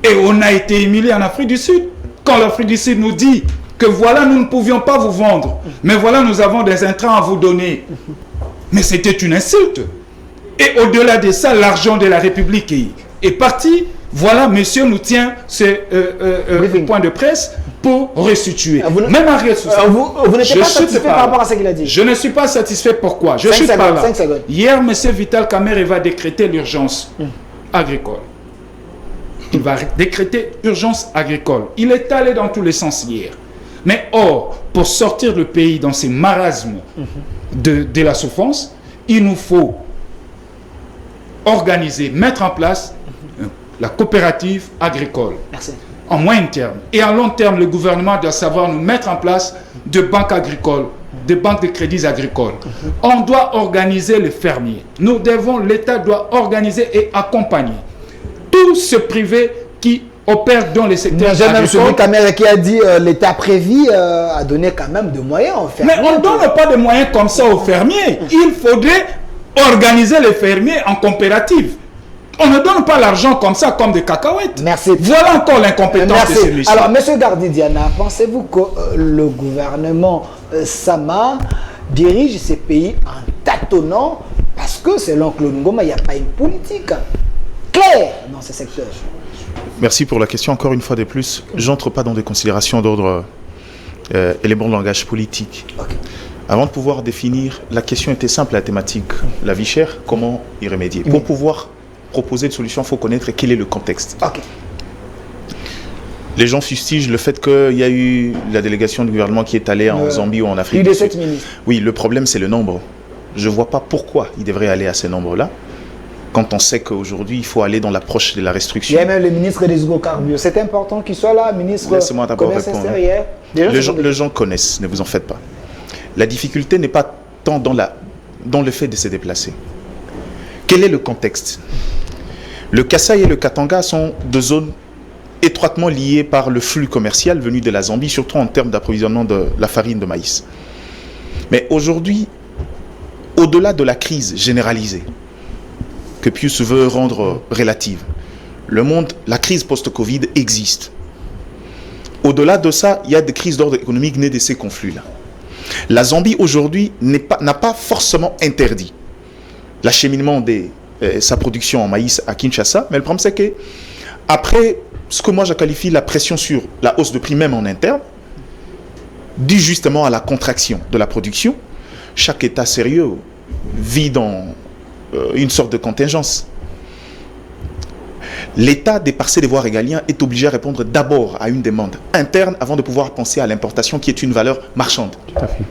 Et on a été humilié en Afrique du Sud. Quand l'Afrique du Sud nous dit que voilà, nous ne pouvions pas vous vendre, mais voilà, nous avons des intrants à vous donner. Mais c'était une insulte. Et au-delà de ça, l'argent de la République est parti. Voilà, monsieur nous tient ce point de presse pour restituer. Même en ressusciter. Vous n'êtes pas satisfait par rapport à ce qu'il a dit? Je ne suis pas satisfait. Pourquoi? Je suis pas là. Hier, monsieur Vital Kamerhe va décréter l'urgence agricole. Il va décréter urgence agricole. Il est allé dans tous les sens hier. Mais or, pour sortir le pays dans ces marasmes de la souffrance, il nous faut organiser, mettre en place la coopérative agricole. Merci. En moyen terme. Et à long terme, le gouvernement doit savoir nous mettre en place de banques agricoles, des banques de crédits agricoles. On doit organiser les fermiers. L'État doit organiser et accompagner tout ce privé qui opère dans les secteurs agricoles. J'ai même M. Kamerhe qui a dit l'État prévu a donné quand même des moyens aux fermiers. Mais on ne donne pas de moyens comme ça aux fermiers. Il faudrait organiser les fermiers en coopérative. On ne donne pas l'argent comme ça, comme des cacahuètes. Merci. Voilà encore l'incompétence de celui-ci. Alors, M. Gardidiana, pensez-vous que le gouvernement Sama dirige ces pays en tâtonnant parce que, selon Claude Ngoma, il n'y a pas une politique claire dans ce secteur? Merci pour la question. Encore une fois de plus, je n'entre pas dans des considérations d'ordre élément de langage politique. Okay. Avant de pouvoir définir, la question était simple, la thématique, la vie chère, comment y remédier. Pour pouvoir proposer une solution, il faut connaître quel est le contexte. Okay. Les gens fustigent le fait qu'il y a eu la délégation du gouvernement qui est allée en Zambie ou en Afrique du Sud. Oui, le problème c'est le nombre. Je ne vois pas pourquoi il devrait aller à ces nombres-là, quand on sait qu'aujourd'hui il faut aller dans l'approche de la restriction. Il y a même le ministre des hydrocarbures. C'est important qu'il soit là, ministre du Commerce extérieur. Les gens connaissent, ne vous en faites pas. La difficulté n'est pas tant dans le fait de se déplacer. Quel est le contexte? Le Kasaï et le Katanga sont deux zones étroitement liées par le flux commercial venu de la Zambie, surtout en termes d'approvisionnement de la farine de maïs. Mais aujourd'hui, au-delà de la crise généralisée, que Pius veut rendre relative, la crise post-Covid existe. Au-delà de ça, il y a des crises d'ordre économique nées de ces conflits-là. La Zambie aujourd'hui n'a pas forcément interdit l'acheminement de sa production en maïs à Kinshasa, mais le problème c'est que après ce que moi je qualifie la pression sur la hausse de prix même en interne, due justement à la contraction de la production, chaque État sérieux vit dans une sorte de contingence. L'État, de par ses devoirs régaliens, est obligé à répondre d'abord à une demande interne avant de pouvoir penser à l'importation qui est une valeur marchande. Tout à fait.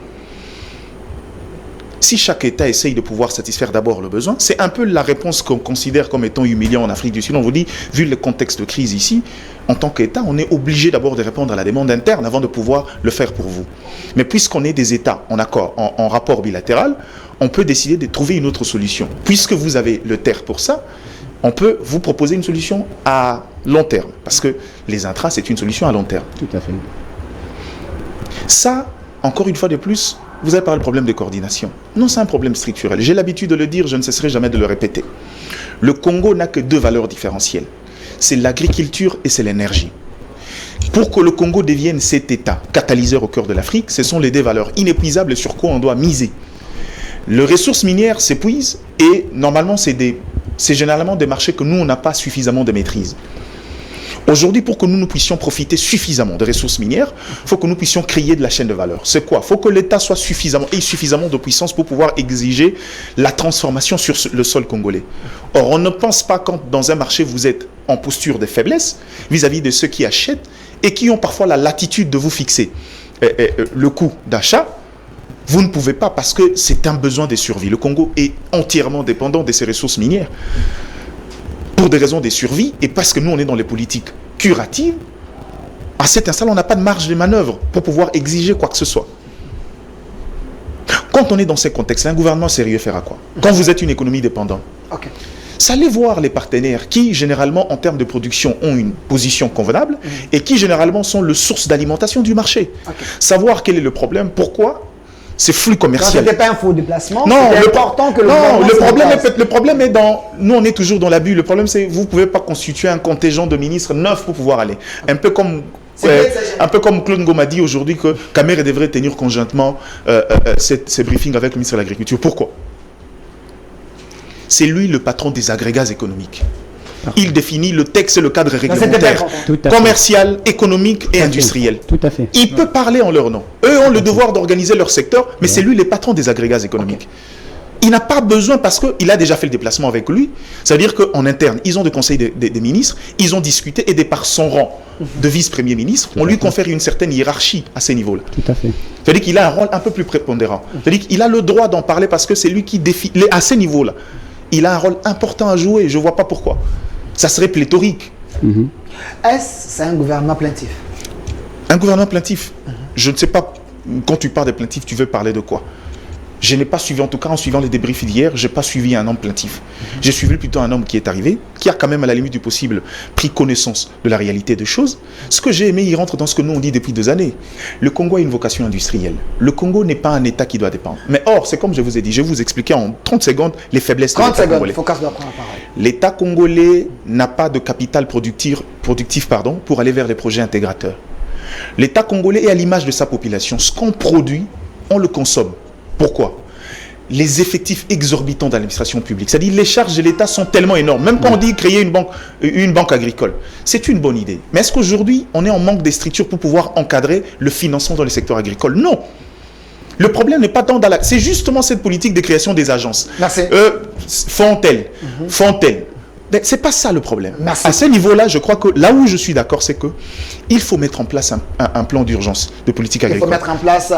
Si chaque État essaye de pouvoir satisfaire d'abord le besoin, c'est un peu la réponse qu'on considère comme étant humiliant en Afrique du Sud. On vous dit, vu le contexte de crise ici, en tant qu'État, on est obligé d'abord de répondre à la demande interne avant de pouvoir le faire pour vous. Mais puisqu'on est des États en accord, en rapport bilatéral, on peut décider de trouver une autre solution. Puisque vous avez le terre pour ça, on peut vous proposer une solution à long terme. Parce que les intras, c'est une solution à long terme. Tout à fait. Ça, encore une fois de plus, vous avez parlé du problème de coordination. Non, c'est un problème structurel. J'ai l'habitude de le dire, je ne cesserai jamais de le répéter. Le Congo n'a que deux valeurs différentielles. C'est l'agriculture et c'est l'énergie. Pour que le Congo devienne cet État catalyseur au cœur de l'Afrique, ce sont les deux valeurs inépuisables sur quoi on doit miser. Les ressources minières s'épuisent et normalement, c'est généralement des marchés que nous, on n'a pas suffisamment de maîtrise. Aujourd'hui, pour que nous puissions profiter suffisamment des ressources minières, il faut que nous puissions créer de la chaîne de valeur. C'est quoi? Il faut que l'État ait suffisamment de puissance pour pouvoir exiger la transformation sur le sol congolais. Or, on ne pense pas quand dans un marché, vous êtes en posture de faiblesse vis-à-vis de ceux qui achètent et qui ont parfois la latitude de vous fixer le coût d'achat. Vous ne pouvez pas parce que c'est un besoin de survie. Le Congo est entièrement dépendant de ses ressources minières. Pour des raisons de survie et parce que nous, on est dans les politiques curatives, à cet instant, on n'a pas de marge de manœuvre pour pouvoir exiger quoi que ce soit. Quand on est dans ces contextes-là, un gouvernement sérieux fera quoi? Quand vous êtes une économie dépendante, c'est aller voir les partenaires qui, généralement, en termes de production, ont une position convenable et qui, généralement, sont le source d'alimentation du marché. Savoir quel est le problème, pourquoi c'est flux commercial. Quand c'était pas un faux déplacement, non, c'est important que le problème est dans... Nous, on est toujours dans l'abus. Le problème, c'est que vous ne pouvez pas constituer un contingent de ministres neufs pour pouvoir aller. Un peu comme Claude Ngoma dit aujourd'hui que Kamere devrait tenir conjointement ces briefings avec le ministre de l'Agriculture. Pourquoi? C'est lui le patron des agrégats économiques. Il définit le texte et le cadre réglementaire, commercial, économique et industriel. Tout à fait. Il peut parler en leur nom. Eux ont le devoir d'organiser leur secteur, mais c'est lui le patron des agrégats économiques. Il n'a pas besoin parce qu'il a déjà fait le déplacement avec lui. C'est-à-dire qu'en interne, ils ont des conseils des ministres, ils ont discuté et de par son rang de vice-premier ministre, on lui confère une certaine hiérarchie à ces niveaux-là. Tout à fait. C'est-à-dire qu'il a un rôle un peu plus prépondérant. C'est-à-dire qu'il a le droit d'en parler parce que c'est lui qui définit, à ces niveaux-là. Il a un rôle important à jouer, je ne vois pas pourquoi. Ça serait pléthorique. Est-ce c'est un gouvernement plaintif? Un gouvernement plaintif. Je ne sais pas, quand tu parles de plaintif, tu veux parler de quoi? Je n'ai pas suivi, en tout cas en suivant les débriefs d'hier, je n'ai pas suivi un homme plaintif. J'ai suivi plutôt un homme qui est arrivé, qui a quand même à la limite du possible pris connaissance de la réalité des choses. Ce que j'ai aimé, il rentre dans ce que nous on dit depuis 2 années. Le Congo a une vocation industrielle. Le Congo n'est pas un État qui doit dépendre. Mais or, c'est comme je vous ai dit, je vais vous expliquer en 30 secondes les faiblesses de l'État congolais. L'État congolais n'a pas de capital productif pour aller vers les projets intégrateurs. L'État congolais est à l'image de sa population. Ce qu'on produit, on le consomme. Pourquoi? Les effectifs exorbitants de l'administration publique. C'est-à-dire les charges de l'État sont tellement énormes. Même quand on dit créer une banque agricole, c'est une bonne idée. Mais est-ce qu'aujourd'hui, on est en manque de structures pour pouvoir encadrer le financement dans le secteur agricole? Non. Le problème n'est pas tant dans la... C'est justement cette politique de création des agences. Merci. Font-elles c'est pas ça le problème. Merci. À ce niveau-là, je crois que là où je suis d'accord, c'est qu'il faut mettre en place un plan d'urgence de politique agricole. Il faut mettre en place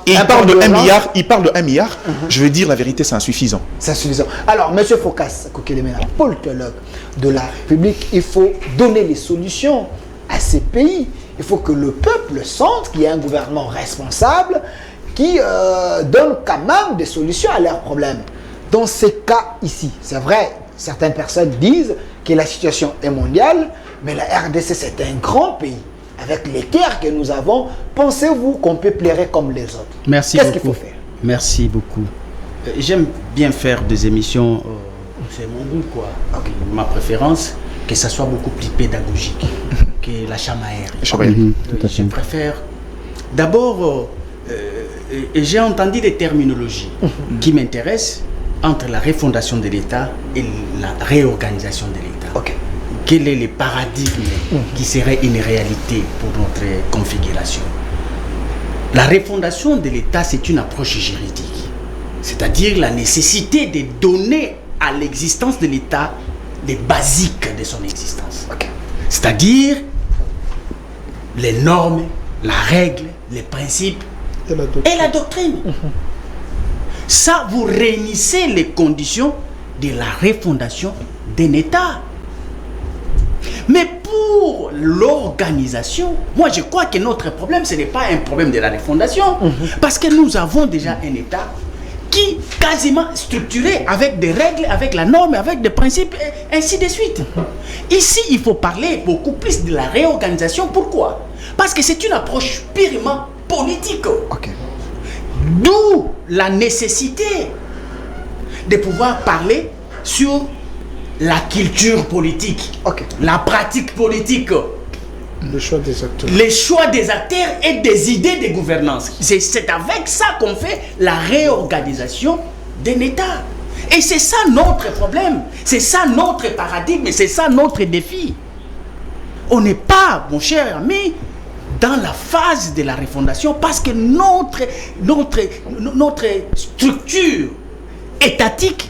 il parle de 1 milliard. Il parle de 1 milliard. Je veux dire la vérité, c'est insuffisant. C'est insuffisant. Alors, M. Phocas Kokelemena, politologue de la République, il faut donner les solutions à ces pays. Il faut que le peuple sente qu'il y a un gouvernement responsable qui donne quand même des solutions à leurs problèmes. Dans ces cas ici, c'est vrai, certaines personnes disent que la situation est mondiale, mais la RDC, c'est un grand pays. Avec les terres que nous avons, pensez-vous qu'on peut plaire comme les autres? Merci Qu'est-ce beaucoup. qu'il faut faire? Merci beaucoup. J'aime bien faire des émissions, c'est mon goût, quoi. Ma préférence, que ça soit beaucoup plus pédagogique que la chamaillerie. Je préfère. D'abord, j'ai entendu des terminologies qui m'intéressent entre la refondation de l'État et la réorganisation de l'État. Quel est le paradigme qui serait une réalité pour notre configuration? La refondation de l'État, c'est une approche juridique, c'est-à-dire la nécessité de donner à l'existence de l'État les basiques de son existence. C'est-à-dire les normes, la règle, les principes et la doctrine. Ça, vous réunissez les conditions de la refondation d'un État. Mais pour l'organisation, moi je crois que notre problème, ce n'est pas un problème de la refondation, parce que nous avons déjà un État qui quasiment structuré avec des règles, avec la norme, avec des principes, et ainsi de suite. Ici, il faut parler beaucoup plus de la réorganisation. Pourquoi? Parce que c'est une approche purement politique. D'où la nécessité de pouvoir parler sur la culture politique, la pratique politique, le choix des acteurs. Les choix des acteurs et des idées de gouvernance. C'est avec ça qu'on fait la réorganisation d'un État. Et c'est ça notre problème, c'est ça notre paradigme, c'est ça notre défi. On n'est pas, mon cher ami, dans la phase de la refondation parce que notre structure étatique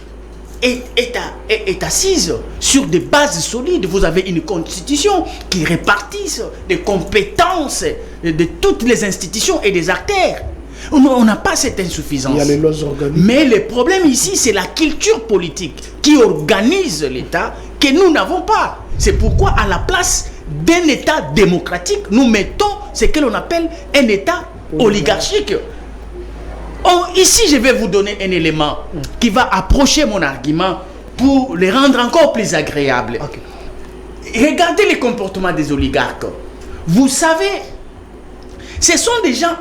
est assise sur des bases solides. Vous avez une constitution qui répartisse des compétences de toutes les institutions et des acteurs. On n'a pas cette insuffisance. Il y a les lois organiques. Mais le problème ici, c'est la culture politique qui organise l'État que nous n'avons pas. C'est pourquoi à la place d'un État démocratique, nous mettons ce que l'on appelle un État oligarchique. Ici, je vais vous donner un élément qui va approcher mon argument pour le rendre encore plus agréable. Regardez les comportements des oligarques. Vous savez, ce sont des gens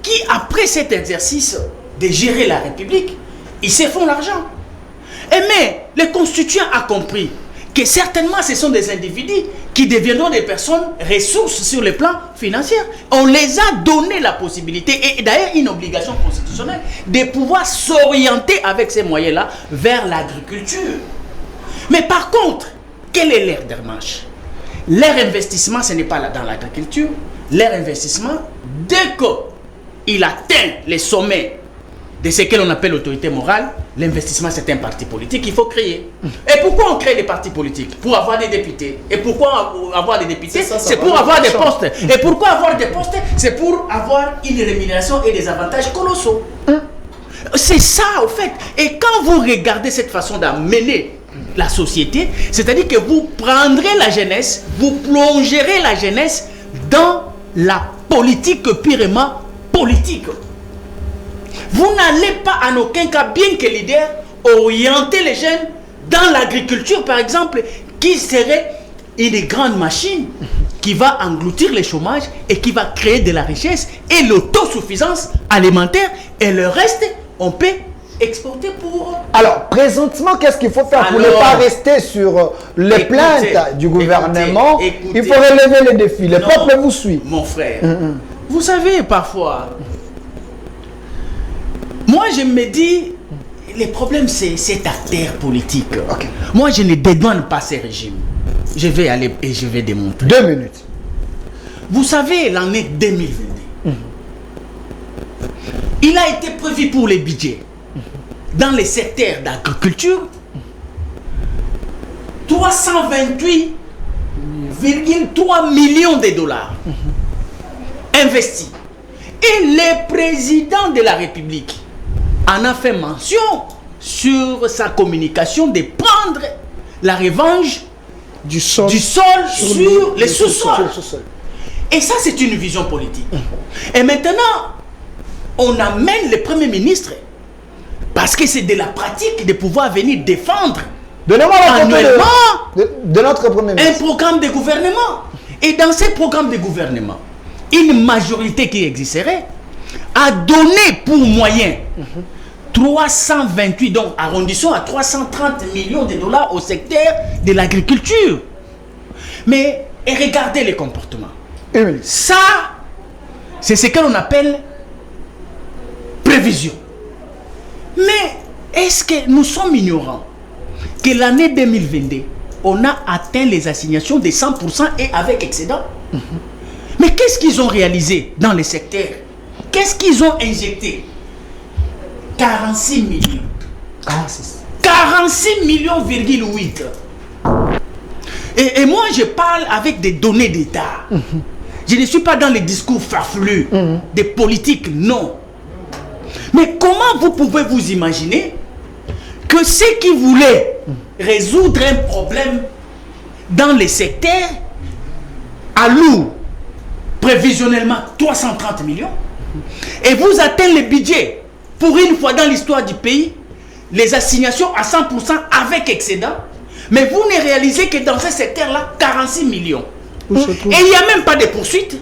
qui, après cet exercice de gérer la République, ils se font l'argent. Mais le constituant a compris que certainement ce sont des individus qui deviendront des personnes ressources sur le plan financier. On les a donné la possibilité, et d'ailleurs une obligation constitutionnelle, de pouvoir s'orienter avec ces moyens-là vers l'agriculture. Mais par contre, quelle est leur démarche? Leur investissement, ce n'est pas là dans l'agriculture. Leur investissement, dès qu'il atteint les sommets de ce que l'on appelle l'autorité morale, l'investissement c'est un parti politique, il faut créer. Et pourquoi on crée des partis politiques? Pour avoir des députés. Et pourquoi avoir des députés? C'est pour avoir des postes. Et pourquoi avoir des postes? C'est pour avoir une rémunération et des avantages colossaux. C'est ça au fait. Et quand vous regardez cette façon d'amener la société, c'est-à-dire que vous prendrez la jeunesse, vous plongerez la jeunesse dans la politique purement politique. Vous n'allez pas en aucun cas, bien que leader, orienter les jeunes dans l'agriculture, par exemple, qui serait une grande machine qui va engloutir le chômage et qui va créer de la richesse et l'autosuffisance alimentaire. Et le reste, on peut exporter pour... Alors, présentement, qu'est-ce qu'il faut faire pour ne pas rester sur les plaintes du gouvernement? Il faut relever les défis. Le peuple vous suit. Mon frère, vous savez, parfois... Moi, je me dis, le problème, c'est cet acteur politique. Moi, je ne dédouane pas ces régimes. Je vais aller et je vais démontrer. 2 minutes. Vous savez, l'année 2022, il a été prévu pour les budgets dans les secteurs d'agriculture 328,3 millions de dollars investis. Et le président de la République en a fait mention sur sa communication de prendre la revanche du sol sur les sous-sols. Et ça, c'est une vision politique. Et maintenant, on amène le Premier ministre, parce que c'est de la pratique de pouvoir venir défendre annuellement de notre Premier ministre un programme de gouvernement. Et dans ce programme de gouvernement, une majorité qui existerait a donné pour moyen 328, donc arrondissons à 330 millions de dollars au secteur de l'agriculture. Mais et regardez les comportements. Ça, c'est ce que l'on appelle prévision. Mais est-ce que nous sommes ignorants que l'année 2022, on a atteint les assignations de 100% et avec excédent? Mais qu'est-ce qu'ils ont réalisé dans les secteurs? Qu'est-ce qu'ils ont injecté? 46 millions. 46 millions,8. Et moi, je parle avec des données d'État. Je ne suis pas dans les discours farfelus des politiques, non. Mais comment vous pouvez vous imaginer que ceux qui voulaient résoudre un problème dans les secteurs allouent prévisionnellement 330 millions et vous atteignez le budget pour une fois dans l'histoire du pays, les assignations à 100% avec excédent. Mais vous ne réalisez que dans ce secteur-là, 46 millions. Et il n'y a même pas de poursuite.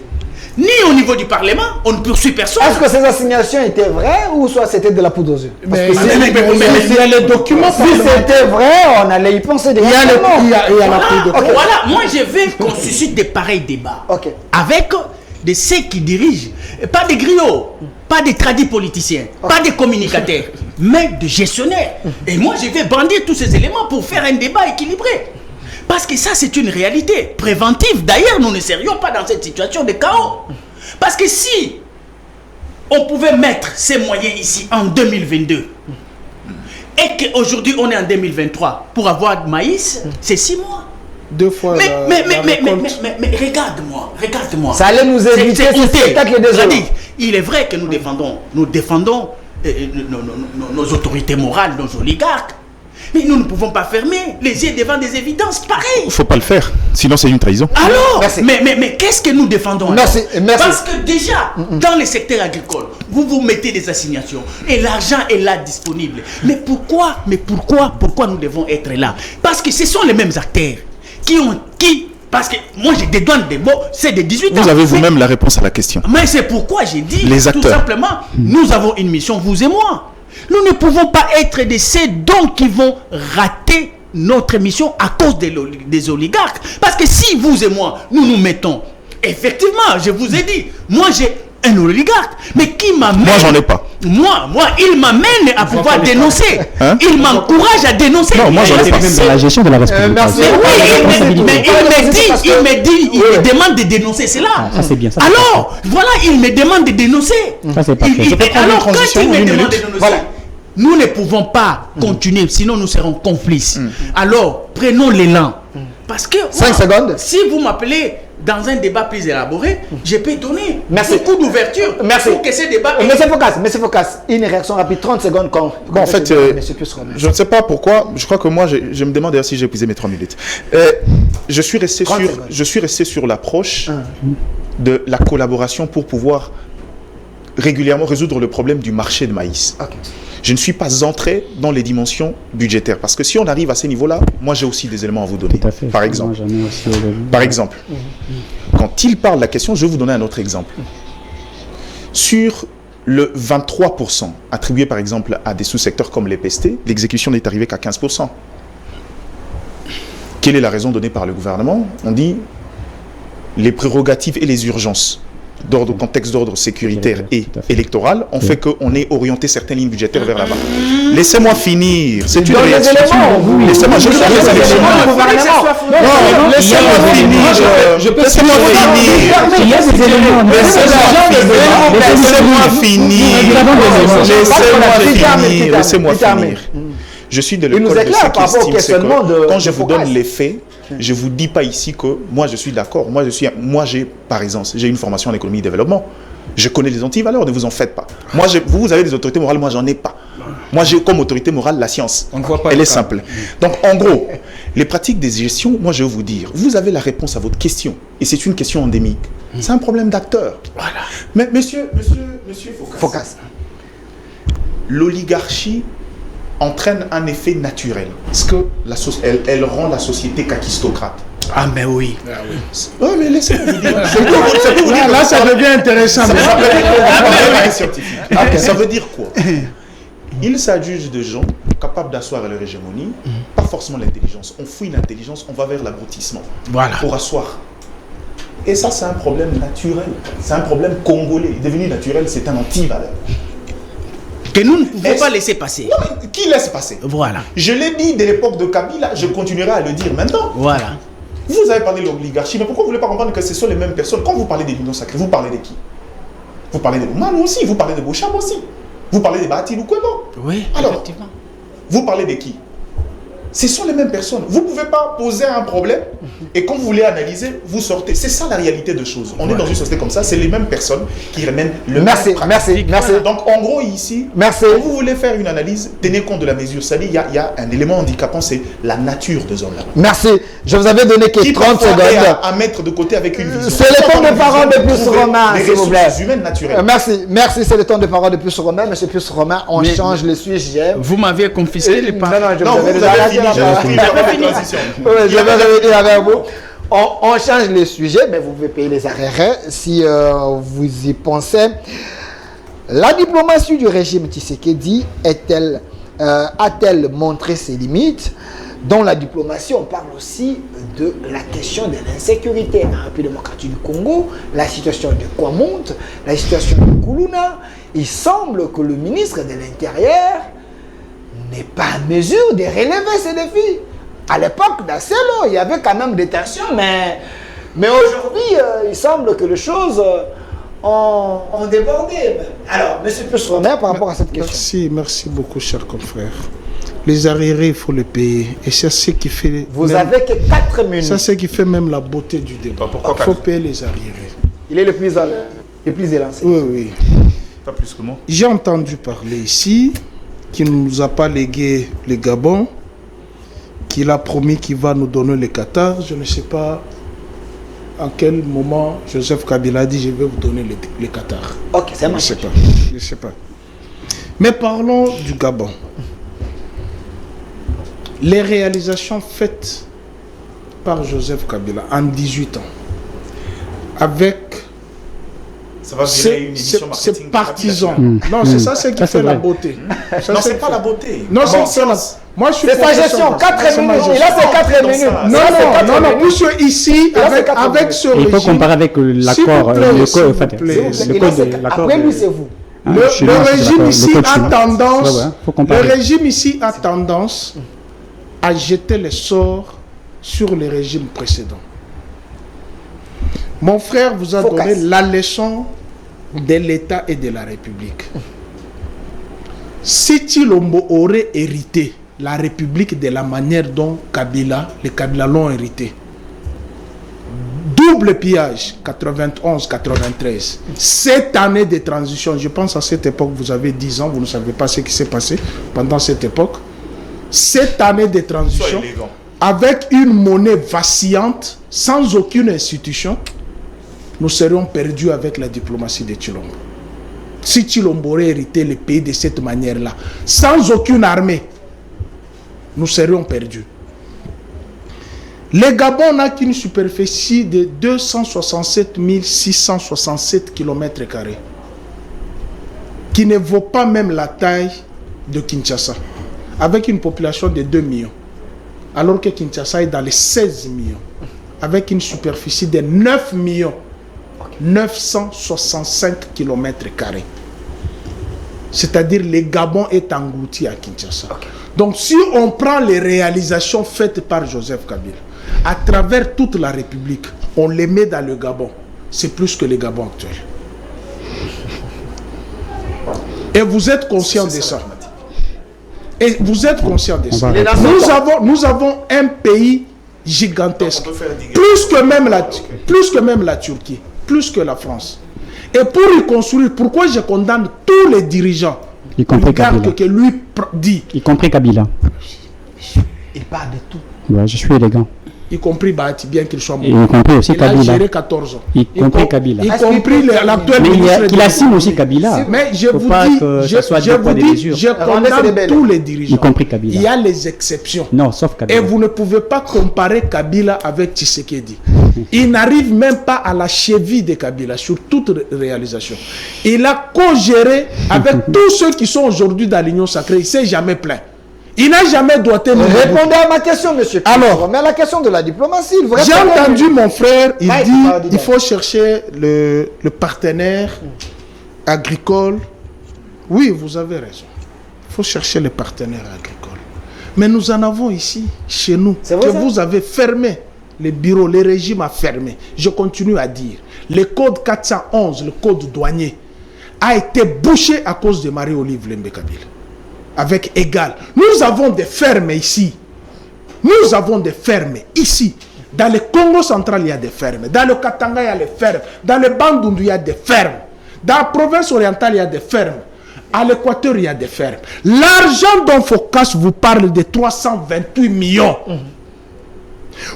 Ni au niveau du Parlement, on ne poursuit personne. Est-ce que ces assignations étaient vraies ou soit c'était de la poudre aux yeux? Mais il y a les documents. Si c'était vrai, on allait y penser déjà. Il y a la prise de compte. Voilà, moi je veux qu'on suscite de pareils débats. Avec de ceux qui dirigent, pas des griots, pas des tradis politiciens, pas des communicateurs, mais des gestionnaires. Et moi je vais brandir tous ces éléments pour faire un débat équilibré. Parce que ça, c'est une réalité préventive. D'ailleurs, nous ne serions pas dans cette situation de chaos. Parce que si on pouvait mettre ces moyens ici en 2022 et qu'aujourd'hui on est en 2023 pour avoir de maïs, c'est 6 mois. 2 fois mais regarde-moi. Ça allait nous éviter ce spectacle désolé. Il est vrai que nous défendons nos autorités morales, nos oligarques. Mais nous ne pouvons pas fermer les yeux devant des évidences pareilles. Il ne faut pas le faire, sinon c'est une trahison. Alors, mais qu'est-ce que nous défendons? Merci. Parce que déjà, dans les secteurs agricoles, vous mettez des assignations et l'argent est là disponible. Mais pourquoi nous devons être là? Parce que ce sont les mêmes acteurs parce que moi j'ai des douanes de mots, c'est de 18 ans. Vous avez vous-même la réponse à la question. Mais c'est pourquoi j'ai dit, les acteurs. Tout simplement, nous avons une mission, vous et moi. Nous ne pouvons pas être de ces dons qui vont rater notre mission à cause des oligarques. Parce que si vous et moi, nous nous mettons, effectivement, je vous ai dit, moi j'ai un oligarque, mais qui m'amène... Moi j'en ai pas. Moi, il m'amène à pouvoir dénoncer. Il m'encourage à dénoncer. Non, moi j'en ai pas. Même dans la gestion de la responsabilité. Mais il me demande de dénoncer cela. Ça c'est bien. Ça, alors, voilà, il me demande de dénoncer. Ça c'est parfait. Alors, quand il me demande de dénoncer, nous ne pouvons pas continuer, sinon nous serons complices. Alors, prenons l'élan. Parce que 5 secondes. Si vous m'appelez dans un débat plus élaboré, je peux donner beaucoup d'ouverture pour que ce débat... Monsieur Focas, une réaction rapide, 30 secondes quand en fait, je ne sais pas pourquoi, je crois que moi, je me demande d'ailleurs si j'ai épuisé mes 3 minutes. Je suis resté sur l'approche de la collaboration pour pouvoir régulièrement résoudre le problème du marché de maïs. Je ne suis pas entré dans les dimensions budgétaires. Parce que si on arrive à ces niveaux-là, moi j'ai aussi des éléments à vous donner. Par exemple, quand il parle de la question, je vais vous donner un autre exemple. Sur le 23% attribué par exemple à des sous-secteurs comme les PST, l'exécution n'est arrivée qu'à 15%. Quelle est la raison donnée par le gouvernement? On dit les prérogatives et les urgences d'ordre, contexte d'ordre sécuritaire et électoral ont fait qu'on ait orienté certaines lignes budgétaires vers là-bas. Laissez-moi finir. C'est une réaction. Laissez-moi, je laissez-moi finir. Laissez-moi finir. Je suis de l'école de ceux qui estiment que quand je vous donne les faits, je ne vous dis pas ici que moi je suis d'accord. Moi j'ai par exemple, j'ai une formation en économie et développement. Je connais les antivaleurs, ne vous en faites pas. Moi, vous avez des autorités morales, moi j'en ai pas. Moi j'ai comme autorité morale la science. On ne voit pas. Elle est simple. Donc en gros, les pratiques des gestions, moi je vais vous dire, vous avez la réponse à votre question. Et c'est une question endémique. C'est un problème d'acteur. Voilà. Mais monsieur Focas. L'oligarchie entraîne un effet naturel. Parce que elle rend la société kakistocrate. Ah mais oui. Oh mais laissez-moi vous dire. Là ça devient intéressant. Ça veut dire quoi? Il s'adjuge de gens capables d'asseoir leur hégémonie, pas forcément l'intelligence. On fouille l'intelligence, on va vers l'abrutissement. Voilà. Pour asseoir. Et ça, c'est un problème naturel. C'est un problème congolais. Devenu naturel, c'est un anti-valeur. Que nous ne pouvons pas laisser passer. Non, qui laisse passer? Voilà. Je l'ai dit dès l'époque de Kabila, je continuerai à le dire maintenant. Voilà. Vous avez parlé de l'oligarchie, mais pourquoi vous ne voulez pas comprendre que ce sont les mêmes personnes? Quand vous parlez des millions sacrés, vous parlez de qui? Vous parlez de Mano aussi, vous parlez de Boucham aussi. Vous parlez de Bahati Lukwebo. Oui, alors, effectivement. Vous parlez de qui? Ce sont les mêmes personnes. Vous ne pouvez pas poser un problème et quand vous voulez analyser, vous sortez. C'est ça la réalité des choses. On est dans une société comme ça, c'est les mêmes personnes qui ramènent le même pratique. Merci. Donc en gros ici, quand vous voulez faire une analyse, tenez compte de la mesure. C'est-à-dire il y a un élément handicapant, c'est la nature des hommes là. Merci. Je vous avais donné que 30 secondes. À mettre de côté avec une vision. C'est le temps de parole de Pius Romain, s'il vous plaît. Humaines naturelles. Merci, c'est le temps de parole de Pius Romain. Monsieur Pius Romain, on change le sujet. Vous m'avez confisqué les paroles. Non, vous avez fini. Je vais revenir avec vous. On change le sujet, mais vous pouvez payer les arrêts si vous y pensez. La diplomatie du régime Tshisekedi a-t-elle montré ses limites? Dans la diplomatie, on parle aussi de la question de l'insécurité en République démocratique du Congo, la situation de Kwamont, la situation de Kuluna. Il semble que le ministre de l'Intérieur n'est pas en mesure de relever ces défis. À l'époque d'Asselo, il y avait quand même des tensions, mais aujourd'hui, il semble que les choses ont débordé. Alors, M. Pius Romain, par rapport à cette question. Merci beaucoup, cher confrère. Les arriérés, il faut les payer. Et c'est ce qui fait... Vous avez que 4 minutes. C'est ce qui fait même la beauté du débat. Pourquoi il faut payer les arriérés. Il est le plus élancé. Oui. Pas plus que moi. J'ai entendu parler ici qu'il ne nous a pas légué le Gabon, qu'il a promis qu'il va nous donner le Qatar. Je ne sais pas en quel moment Joseph Kabila a dit je vais vous donner le Qatar. Ok, c'est Je ne sais pas. Mais parlons du Gabon. Les réalisations faites par Joseph Kabila en 18 ans, avec ses partisans. Non, c'est ça qui fait la beauté. Non, c'est pas la beauté. Non, c'est moi, je suis c'est sa gestion, 4 minutes. Il a fait 4 minutes. Non, puisque ici, avec ce régime... Il faut comparer avec l'accord. Après lui, c'est vous. Le régime ici a tendance à jeter les sorts sur les régimes précédents. Mon frère vous a donné la leçon de l'État et de la République. Si Tshilombo aurait hérité la République de la manière dont les Kabila l'ont hérité, double pillage, 91-93, 7 années de transition, je pense à cette époque, vous avez 10 ans, vous ne savez pas ce qui s'est passé pendant cette époque, 7 années de transition, avec une monnaie vacillante, sans aucune institution, nous serions perdus avec la diplomatie de Tshilombo. Si Tshilombo aurait hérité le pays de cette manière-là, sans aucune armée, nous serions perdus. Le Gabon n'a qu'une superficie de 267 667 km², qui ne vaut pas même la taille de Kinshasa, avec une population de 2 millions, alors que Kinshasa est dans les 16 millions, avec une superficie de 9 965 km². C'est-à-dire le Gabon est englouti à Kinshasa. Donc si on prend les réalisations faites par Joseph Kabila, à travers toute la République, on les met dans le Gabon, c'est plus que le Gabon actuel. Et vous êtes conscient de ça. Et vous êtes conscient de ça. Nous avons un pays gigantesque, plus que même la Turquie, plus que la France. Et pour y construire, pourquoi je condamne tous les dirigeants, y compris Kabila, que lui dit, y compris Kabila. Il parle de tout. Ouais, je suis élégant. Y compris Bahati, bien qu'il soit mort. Y compris aussi Kabila. Il a géré 14 ans. Y compris Kabila. Y compris l'actuel ministre. Il assume aussi Kabila. Mais je vous dis, je condamne tous les dirigeants. Y compris Kabila. Il y a les exceptions. Non, sauf Kabila. Et vous ne pouvez pas comparer Kabila avec Tshisekedi. Il n'arrive même pas à la cheville de Kabila sur toute réalisation. Il a co-géré avec tous ceux qui sont aujourd'hui dans l'Union sacrée. Il ne s'est jamais plaint. Il n'a jamais doigté. Répondez à ma question, monsieur. Alors, mais à la question de la diplomatie, j'ai entendu mon frère, il dit il faut chercher le partenaire agricole. Oui, vous avez raison. Il faut chercher le partenaire agricole. Mais nous en avons ici, chez nous, que vous avez fermé les bureaux, le régime a fermé. Je continue à dire, le code 411, le code douanier, a été bouché à cause de Marie-Olive Lembe Kabila. Avec égal. Nous avons des fermes ici. Nous avons des fermes ici. Dans le Congo central, il y a des fermes. Dans le Katanga, il y a les fermes. Dans le Bandundu, il y a des fermes. Dans la province orientale, il y a des fermes. À l'équateur, il y a des fermes. L'argent dont Focas vous parle de 328 millions.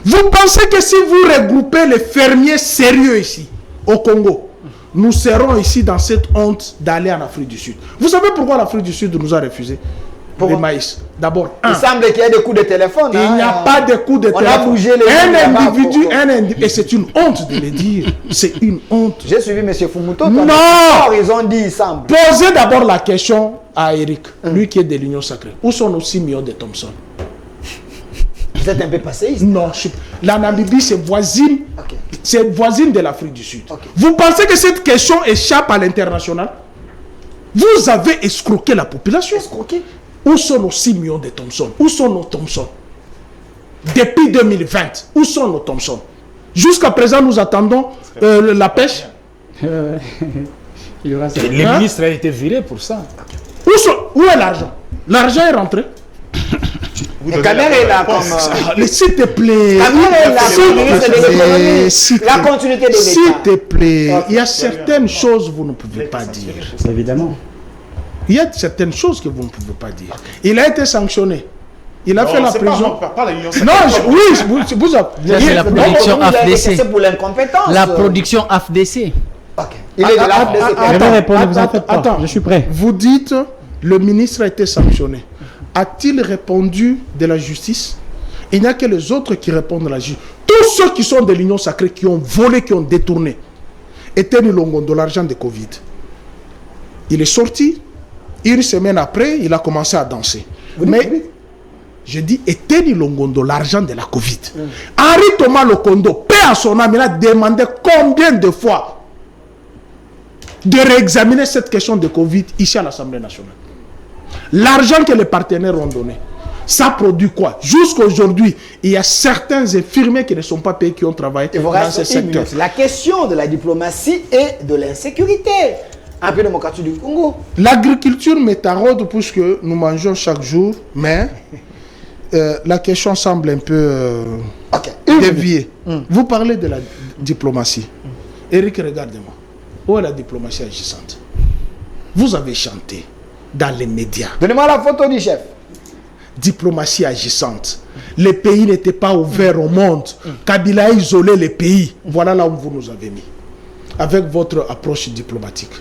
Vous pensez que si vous regroupez les fermiers sérieux ici, au Congo, nous serons ici dans cette honte d'aller en Afrique du Sud. Vous savez pourquoi l'Afrique du Sud nous a refusé le maïs? D'abord, il semble qu'il y a des coups de téléphone. Il n'y a pas de coups de téléphone. On a bougé les un individu, et c'est une honte de le dire. C'est une honte. J'ai suivi M. Fumuto. Non! Ils ont dit, il semble. Posez d'abord la question à Eric, lui qui est de l'Union Sacrée. Où sont nos 6 millions de Thompson? Vous êtes un peu passéiste. Non, la Namibie, c'est voisine. Okay. C'est voisine de l'Afrique du Sud. Okay. Vous pensez que cette question échappe à l'international? Vous avez escroqué la population. Escroqué? Où sont nos 6 millions de Thompson? Où sont nos Thompson? Depuis 2020, où sont nos Thompson? Jusqu'à présent, nous attendons la pêche. Le ministre a été viré pour ça. Où est l'argent? L'argent est rentré. Et Kamer est là comme... S'il te plaît. Kamer est là comme ministre de l'économie. La continuité de l'État. S'il te plaît, il y a certaines choses que vous ne pouvez pas dire. Évidemment. Il y a certaines choses que vous ne pouvez pas dire. Il a été sanctionné. Il a fait la prison. Oui, vous avez... C'est la production AFDC. C'est pour l'incompétence. La production AFDC. Il est de l'AFDC. Je vais répondre, vous en faites pas. Je suis prêt. Vous dites, le ministre a été sanctionné. A-t-il répondu de la justice? Il n'y a que les autres qui répondent à la justice. Tous ceux qui sont de l'Union Sacrée, qui ont volé, qui ont détourné, Eteni Longondo, l'argent de Covid. Il est sorti. Une semaine après, il a commencé à danser. Mais je dis Eteni Longondo, l'argent de la Covid. Henri Thomas Lokondo, paix à son âme, il a demandé combien de fois de réexaminer cette question de Covid ici à l'Assemblée nationale. L'argent que les partenaires ont donné, ça produit quoi? Jusqu'à aujourd'hui, il y a certains infirmiers qui ne sont pas payés, qui ont travaillé dans ce secteur. La question de la diplomatie et de l'insécurité. Un peu démocratie du Congo. L'agriculture me taraude puisque nous mangeons chaque jour, mais la question semble un peu déviée. Vous parlez de la diplomatie. Eric, regardez-moi. Où est la diplomatie agissante? Vous avez chanté dans les médias. Donnez-moi la photo du chef. Diplomatie agissante. Les pays n'étaient pas ouverts au monde. Kabila a isolé les pays. Voilà là où vous nous avez mis. Avec votre approche diplomatique.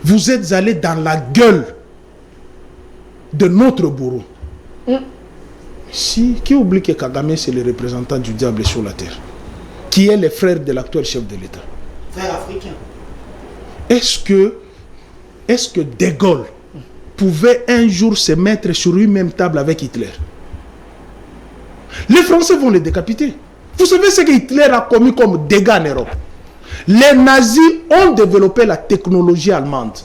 Vous êtes allé dans la gueule de notre bourreau. Si, qui oublie que Kagame, c'est le représentant du diable sur la terre? Qui est le frère de l'actuel chef de l'État? Frère africain. Est-ce que De Gaulle pouvait un jour se mettre sur une même table avec Hitler? Les Français vont les décapiter. Vous savez ce que Hitler a commis comme dégâts en Europe? Les nazis ont développé la technologie allemande.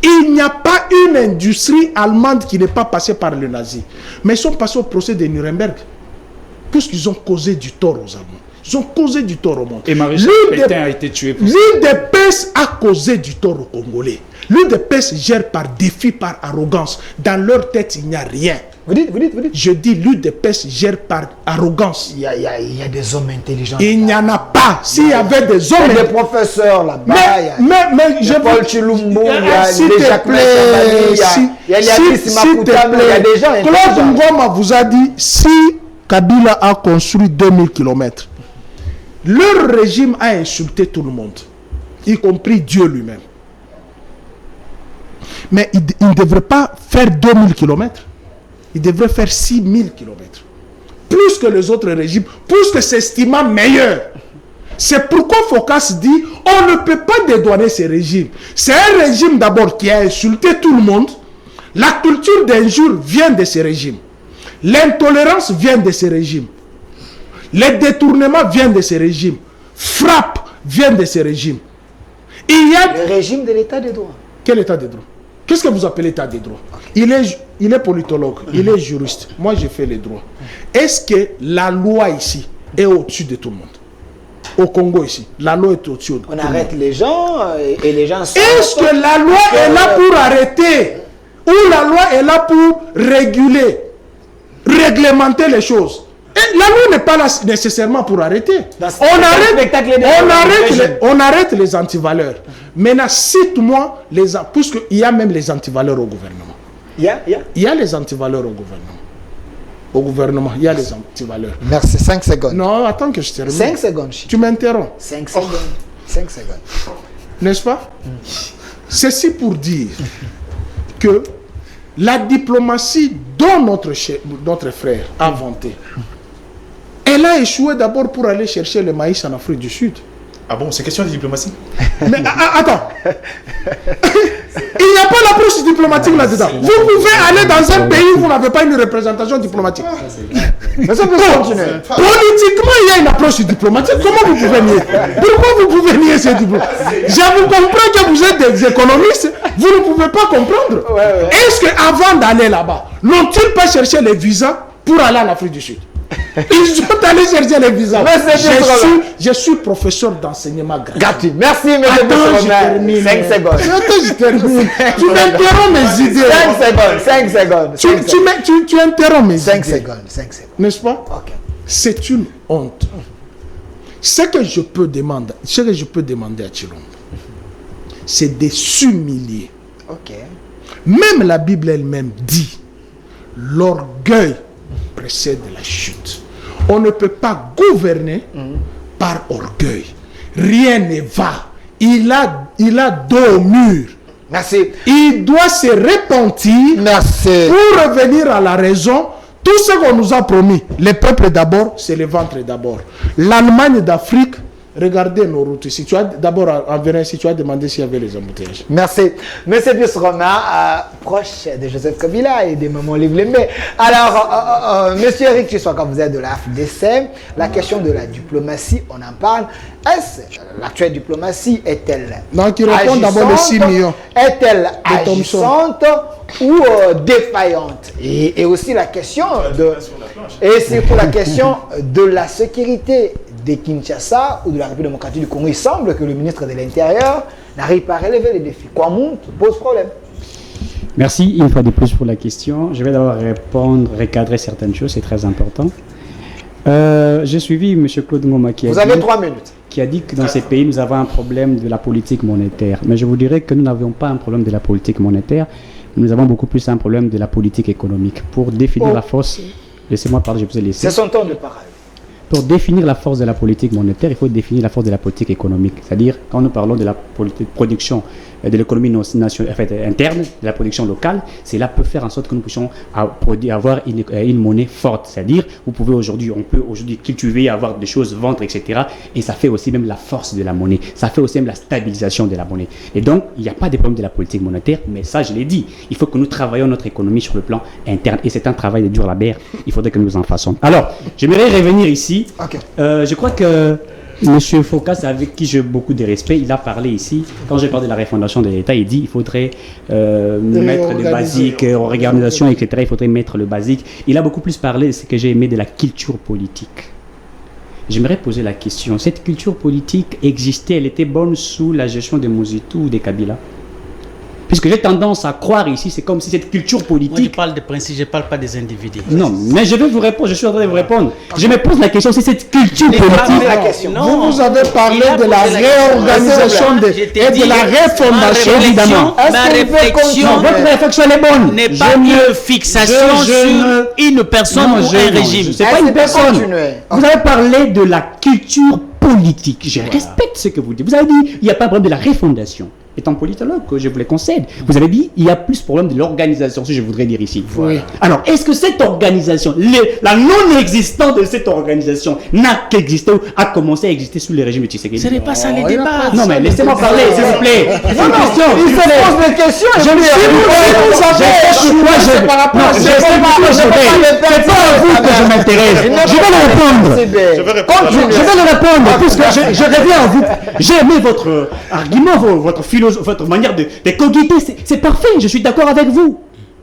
Il n'y a pas une industrie allemande qui n'est pas passée par les nazis. Mais ils sont passés au procès de Nuremberg. Puisqu'ils ont causé du tort aux Allemands. Ils ont causé du tort au monde. Et Maréchal Pétain a été tué pour ça. L'UDPS a causé du tort aux Congolais. L'UDPS gère par défi, par arrogance. Dans leur tête, il n'y a rien. Vous dites. Je dis l'UDPS gère par arrogance. Il y a des hommes intelligents. Il n'y en a pas. S'il y avait des hommes... Il y a des professeurs là-bas. Mais je Paul Chilumbo, il y a s'il te plaît, il y a des gens intelligents. Claude Ngoma vous a dit, si Kabila a construit 2000 km, leur régime a insulté tout le monde, y compris Dieu lui-même. Mais il ne devrait pas faire 2000 km. Il devrait faire 6000 km. Plus que les autres régimes, plus que s'estimant meilleur. C'est pourquoi Focas dit, on ne peut pas dédouaner ces régimes. C'est un régime d'abord qui a insulté tout le monde. La culture d'injure vient de ces régimes. L'intolérance vient de ces régimes. Les détournements viennent de ces régimes. Frappe vient de ces régimes. Il y a... Le régime de l'état de droit. Quel état de droit? Qu'est-ce que vous appelez état de droit? Il est politologue, il est juriste. Moi, j'ai fait les droits. Est-ce que la loi ici est au-dessus de tout le monde? Au Congo ici, la loi est au-dessus de tout le monde. On arrête les gens et les gens... Est-ce que la loi est là pour arrêter? Ou la loi est là pour réguler, réglementer les choses? Et la loi n'est pas là nécessairement pour arrêter. On arrête les antivaleurs. Maintenant, cite-moi, puisqu'il y a même les antivaleurs au gouvernement. Il y a les antivaleurs au gouvernement. Au gouvernement, il y a les antivaleurs. Merci, 5 secondes. Non, attends que je termine. 5 secondes. Tu m'interromps. 5 secondes. 5 secondes. N'est-ce pas? Ceci pour dire que la diplomatie dont notre frère a vanté, elle a échoué d'abord pour aller chercher le maïs en Afrique du Sud. Ah bon, c'est question de diplomatie? Mais attends. Il n'y a pas l'approche diplomatique là-dedans. Vous pouvez aller dans un pays où vous n'avez pas une représentation diplomatique. Mais ça peut continuer. Politiquement, il y a une approche diplomatique. Comment vous pouvez nier? Pourquoi vous pouvez nier ces diplômes? Je vous comprends que vous êtes des économistes. Vous ne pouvez pas comprendre. Est-ce qu'avant d'aller là-bas, n'ont-ils pas cherché les visas pour aller en Afrique du Sud? Ils sont allés chercher les visas. Je suis professeur d'enseignement gratuit. Merci, M. Bissouromé. 5 secondes. Je termine. Tu m'interromps mes idées. 5 secondes. Tu interromps mes 5 idées. 5 secondes. N'est-ce pas? C'est une honte. Ce que je peux demander à Chilombo, c'est de s'humilier. Même la Bible elle-même dit l'orgueil précède la chute. On ne peut pas gouverner par orgueil. Rien ne va. Il a dos au mur. Merci. Il doit se repentir. Merci. Pour revenir à la raison. Tout ce qu'on nous a promis, le peuple d'abord, c'est le ventre d'abord. L'Allemagne d'Afrique, regardez nos routes ici. Tu as d'abord en venant ici, tu as demandé s'il y avait les embouteillages. Merci. Monsieur Bissouromé, proche de Joseph Kabila et de Maman Livlemé. Alors, Monsieur Eric Chiswaka, vous êtes de la FDC. La question de la diplomatie, on en parle. Est-ce l'actuelle diplomatie est-elle d'abord les 6 millions. Est-elle agissante ou défaillante? Et aussi la question et c'est pour la question de la sécurité de Kinshasa ou de la République démocratique du Congo. Il semble que le ministre de l'Intérieur n'arrive pas à relever les défis. Kwamount pose problème. Merci une fois de plus pour la question. Je vais d'abord recadrer certaines choses, c'est très important. J'ai suivi M. Claude Ngoma qui avez 3 minutes. Qui a dit que dans ces pays, nous avons un problème de la politique monétaire. Mais je vous dirais que nous n'avons pas un problème de la politique monétaire, nous avons beaucoup plus un problème de la politique économique. Pour définir la force, laissez-moi parler, je vous ai laissé. C'est son temps de parole. Pour définir la force de la politique monétaire, il faut définir la force de la politique économique. C'est-à-dire, quand nous parlons de la production de l'économie interne, de la production locale, cela peut faire en sorte que nous puissions avoir une monnaie forte. C'est-à-dire, on peut aujourd'hui cultiver, avoir des choses, vendre, etc. Et ça fait aussi même la force de la monnaie. Ça fait aussi même la stabilisation de la monnaie. Et donc, il n'y a pas de problème de la politique monétaire, mais ça, je l'ai dit, il faut que nous travaillions notre économie sur le plan interne. Et c'est un travail de dur labeur. Il faudrait que nous en fassions. Alors, j'aimerais revenir ici. Je crois que M. Focas, avec qui j'ai beaucoup de respect, il a parlé ici, quand j'ai parlé de la refondation de l'État, il dit qu'il faudrait mettre le basique, organisation, etc. Il faudrait mettre le basique. Il a beaucoup plus parlé de ce que j'ai aimé de la culture politique. J'aimerais poser la question, cette culture politique existait, elle était bonne sous la gestion de Mobutu ou de Kabila? Puisque j'ai tendance à croire ici, c'est comme si cette culture politique... Moi, je parle de principe, je ne parle pas des individus. Non, mais je vais vous répondre, je suis en train de vous répondre. Je me pose la question, c'est cette culture politique... Vous avez parlé de la réorganisation et de la refondation, évidemment. Ma réflexion, votre réflexion est bonne. N'est pas une fixation sur une personne ou un régime. C'est pas une personne. Vous avez parlé de la culture politique. Je respecte ce que vous dites. Vous avez dit, il n'y a pas de problème de la refondation. Étant politologue, je vous le concède. Vous avez dit, il y a plus de problème de l'organisation, si je voudrais dire ici. Oui. Alors, est-ce que cette organisation, la non-existence de cette organisation n'a qu'existé ou a commencé à exister sous le régime de Tshisekedi? Ce n'est pas ça les débats. Non, mais laissez-moi parler, s'il vous plaît. C'est une question. Il se pose des questions. Je me suis par rapport à c'est pas à vous que je m'intéresse. Je vais le répondre. Je vais le répondre, puisque je reviens à vous. J'ai aimé votre argument, votre philosophie, votre manière de cogiter, c'est parfait, je suis d'accord avec vous.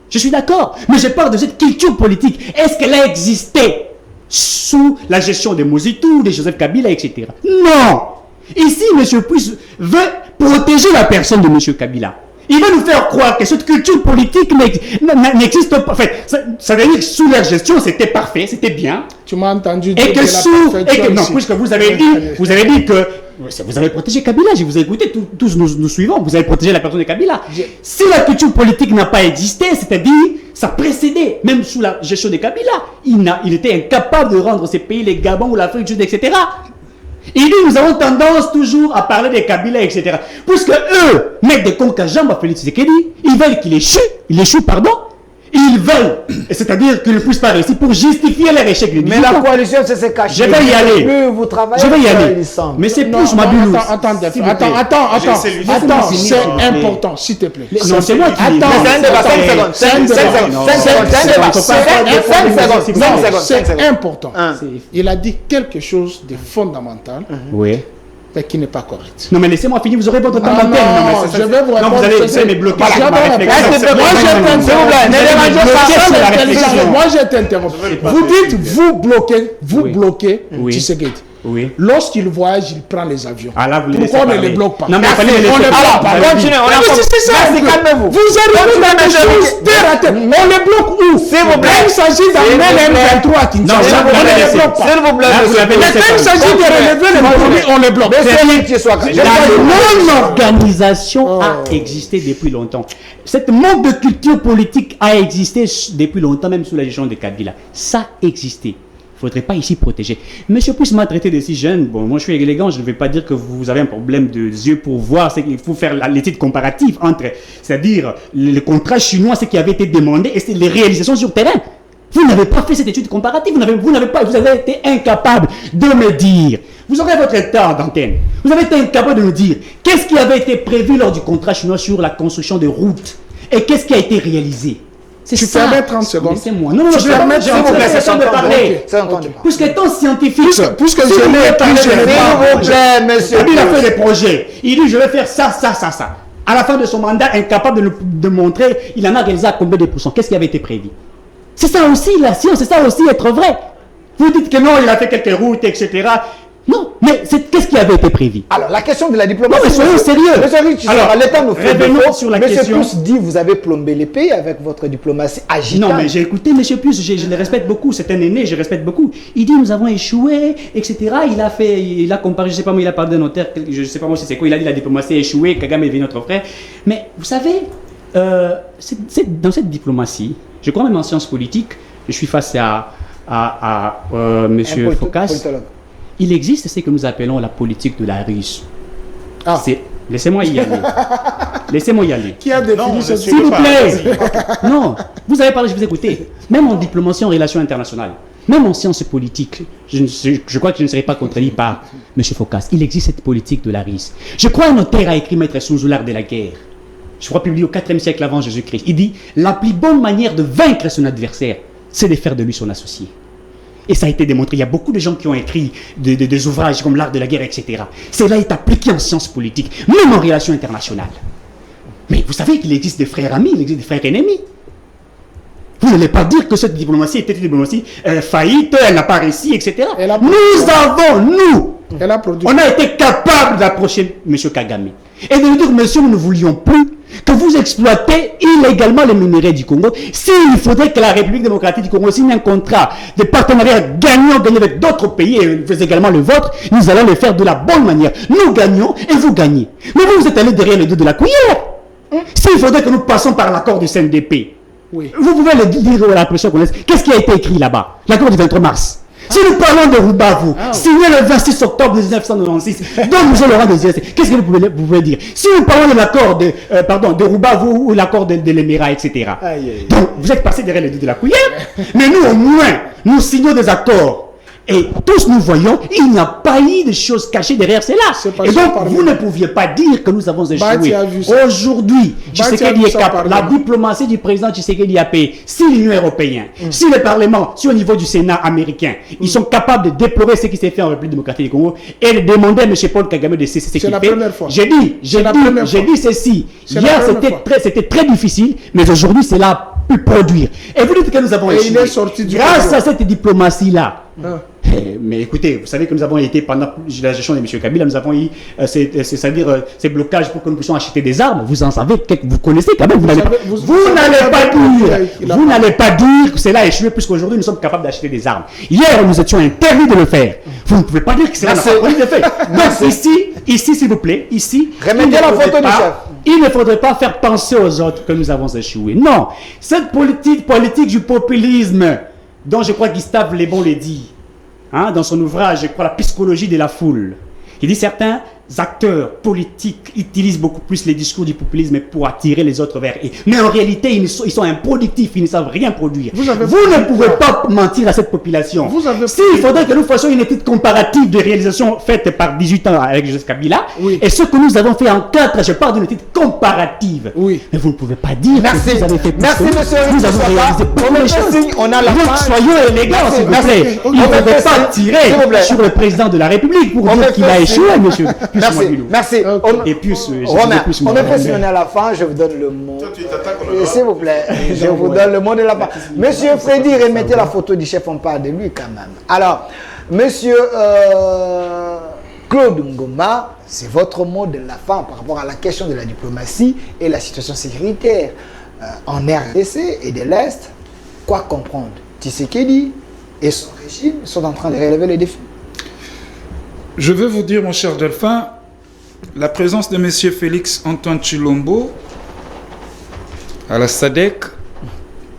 Je suis d'accord. Mais je parle de cette culture politique. Est-ce qu'elle a existé sous la gestion de Mobutu, de Joseph Kabila, etc. Non. Ici, M. Puisse veut protéger la personne de M. Kabila. Il va nous faire croire que cette culture politique n'existe pas. En fait, ça veut dire que sous leur gestion, c'était parfait, c'était bien. Tu m'as entendu et dire que non, puisque vous avez dit que vous avez protégé Kabila, je vous ai écouté, tous nous suivons, vous avez protégé la personne de Kabila. Si la culture politique n'a pas existé, c'est-à-dire, ça précédait, même sous la gestion de Kabila, il était incapable de rendre ces pays, les Gabon ou l'Afrique du Sud, etc. Il dit, nous avons tendance toujours à parler des Kabila, etc. Puisque eux mettent des comptes à Jean Félix Tshisekedi, ils veulent qu'il échoue, pardon. Ils veulent, c'est-à-dire qu'ils ne puissent pas réussir pour justifier leur échec. Mais la coalition, c'est se cacher. Je vais y aller. Je vais y aller. Mais c'est plus Mabilou. Attends, c'est important, s'il te plaît. Non, c'est moi qui dis. C'est important. Il a dit quelque chose de fondamental. Oui. Mais qui n'est pas correct. Non, mais laissez-moi finir, vous aurez votre temps d'antenne. Non, je vais vous répondre. Non, vous allez me bloquer. Moi, je t'interromps. Vous dites, vous bloquez Tshisekedi. Oui. Lorsqu'il voyage, il prend les avions. Ah là, pourquoi on ne les bloque pas? Non, mais continuez, c'est ça. Calmez-vous. Vous arrivez dans des choses terre à terre. On les bloque où? S'il vous plaît. Il s'agit d'amener M23 à Kinshasa. On ne les bloque pas. S'il vous plaît. Il s'agit de relever les produits, on les bloque. La non-organisation a existé depuis longtemps. Cette manque de culture politique a existé depuis longtemps, même sous la gestion de Kabila. Ça existait. Il ne faudrait pas ici protéger. Monsieur Pousse m'a traité de si jeune. Bon, moi je suis élégant, je ne vais pas dire que vous avez un problème de yeux pour voir. C'est qu'il faut faire l'étude comparative entre, c'est-à-dire le contrat chinois, ce qui avait été demandé, et les réalisations sur terrain. Vous n'avez pas fait cette étude comparative, vous avez été incapable de me dire. Vous aurez votre temps d'antenne. Vous avez été incapable de me dire qu'est-ce qui avait été prévu lors du contrat chinois sur la construction de routes et qu'est-ce qui a été réalisé. Tu permets 30 secondes. Laissez-moi. Non, je permets de parler. Puisque étant scientifique, puisque je n'ai pas monsieur. Il a fait des projets. Il dit je vais faire ça. À la fin de son mandat, incapable de montrer, il en a réalisé à combien de pourcents. Qu'est-ce qui avait été prévu? C'est ça aussi la science, c'est ça aussi être vrai. Vous dites que non, il a fait quelques routes, etc. Non, mais qu'est-ce qui avait été prévu? Alors, la question de la diplomatie... Non, mais soyons sérieux. Alors, l'État nous fait revenons sur la question. Monsieur Pousse dit, vous avez plombé les pays avec votre diplomatie agitante. Non, mais j'ai écouté Monsieur Pousse, je le respecte beaucoup, c'est un aîné, je respecte beaucoup. Il dit, nous avons échoué, etc. Il a comparé, je ne sais pas moi, il a parlé d'un notaire, je ne sais pas moi si c'est quoi, il a dit la diplomatie a échoué, Kagame est devenu notre frère. Mais vous savez, dans cette diplomatie, je crois même en sciences politiques, je suis face à Monsieur Focas. Il existe ce que nous appelons la politique de la ruse. Laissez-moi y aller. Laissez-moi y aller. Qui a défini ce s'il vous plaît. Non, vous avez parlé, je vous ai écouté. Même en diplomatie, en relations internationales, même en sciences politiques, je crois que je ne serai pas contredit par M. Focas. Il existe cette politique de la ruse. Je crois un notaire a écrit Maître Sun Tzu, l'art de la guerre. Je crois publié au 4e siècle avant Jésus-Christ. Il dit la plus bonne manière de vaincre son adversaire, c'est de faire de lui son associé. Et ça a été démontré. Il y a beaucoup de gens qui ont écrit des ouvrages comme l'art de la guerre, etc. Cela est appliqué en sciences politiques, même en relations internationales. Mais vous savez qu'il existe des frères amis, il existe des frères ennemis. Vous n'allez pas dire que cette diplomatie était une diplomatie faillite, elle n'a pas réussi, etc. On a été capable d'approcher M. Kagame. Et de lui dire, monsieur, nous ne voulions plus que vous exploitez illégalement les minerais du Congo. S'il faudrait que la République démocratique du Congo signe un contrat de partenariat gagnant avec d'autres pays, et également le vôtre, nous allons le faire de la bonne manière. Nous gagnons et vous gagnez. Mais vous êtes allé derrière le dos de la cuillère. S'il faudrait que nous passions par l'accord de CNDP, vous pouvez le dire à la pression qu'on laisse. Qu'est-ce qui a été écrit là-bas? L'accord du 23 mars. Si nous parlons de Rubavu, signé le 26 octobre 1996, dont nous Laurent Désiré, qu'est-ce que vous pouvez dire? Si nous parlons de l'accord de Rubavu ou l'accord de l'Émirat, etc. Donc, vous êtes passé derrière les deux de la cuillère, mais nous, au moins, nous signons des accords. Et tous nous voyons, il n'y a pas eu de choses cachées derrière cela. Et donc, vous ne pouviez pas dire que nous avons échoué. Aujourd'hui, la diplomatie du président Tshisekedi a payé. Si l'Union européenne, si le Parlement, si au niveau du Sénat américain, ils sont capables de déplorer ce qui s'est fait en République démocratique du Congo et de demander à M. Paul Kagame de cesser ce qu'il fait. J'ai dit ceci. Hier, c'était très difficile, mais aujourd'hui, cela a pu produire. Et vous dites que nous avons échoué. Grâce à cette diplomatie-là, Mais écoutez, vous savez que nous avons été, pendant la gestion de M. Kabila, nous avons eu, c'est-à-dire ces blocages pour que nous puissions acheter des armes. Vous en savez, vous connaissez quand même. Vous n'allez pas dire que cela a échoué, puisqu'aujourd'hui nous sommes capables d'acheter des armes. Hier, nous étions interdits de le faire. Vous ne pouvez pas dire que cela n'a pas été fait. Donc ici, s'il vous plaît, ici, remettez la photo du chef. Il ne faudrait pas faire penser aux autres que nous avons échoué. Non, cette politique du populisme, dont je crois Gustave Le Bon le dit, dans son ouvrage, je crois, La psychologie de la foule. Il dit certains acteurs politiques utilisent beaucoup plus les discours du populisme pour attirer les autres vers eux. Mais en réalité, ils sont improductifs, ils ne savent rien produire. Vous ne pouvez pas mentir à cette population. Il faudrait que nous fassions une étude comparative des réalisations faites par 18 ans avec Joseph Kabila, et ce que nous avons fait en 4 ans, je parle d'une étude comparative. Mais vous ne pouvez pas dire que vous avez fait plus. Merci, monsieur. Vous avez réalisé beaucoup de choses. On a la fin. Soyons élégants, s'il vous plaît. Il ne faudrait pas tirer sur le président de la République pour dire qu'il a échoué, monsieur. Merci. Et puis, Romain, on me fait signer à la fin, je vous donne le mot. S'il vous plaît, je vous donne le mot de la fin. Monsieur Freddy, remettez la photo du chef, on parle de lui quand même. Alors, monsieur Claude Ngoma, c'est votre mot de la fin par rapport à la question de la diplomatie et la situation sécuritaire en RDC et de l'Est. Quoi comprendre? Tshisekedi et son régime sont en train de relever les défis. Je veux vous dire, mon cher Delphin, la présence de M. Félix Antoine Tshilombo à la SADC,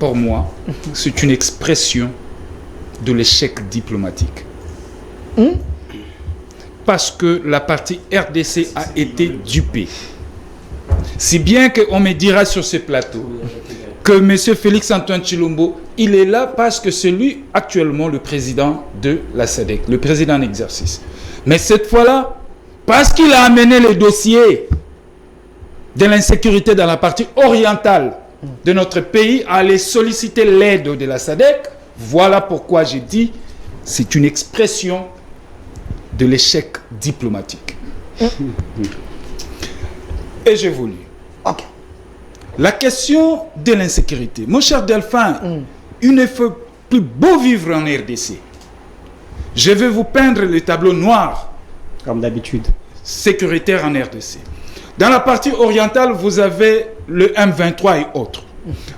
pour moi, c'est une expression de l'échec diplomatique. Parce que la partie RDC a été dupée. Si bien qu'on me dira sur ce plateau que M. Félix Antoine Tshilombo, il est là parce que c'est lui actuellement le président de la SADC, le président en exercice. Mais cette fois-là, parce qu'il a amené le dossier de l'insécurité dans la partie orientale de notre pays à aller solliciter l'aide de la SADC, voilà pourquoi j'ai dit c'est une expression de l'échec diplomatique. Et je vous lis. La question de l'insécurité. Mon cher Delphin, il ne faut plus beau vivre en RDC. Je vais vous peindre le tableau noir. Comme d'habitude. Sécuritaire en RDC. Dans la partie orientale, vous avez le M23 et autres.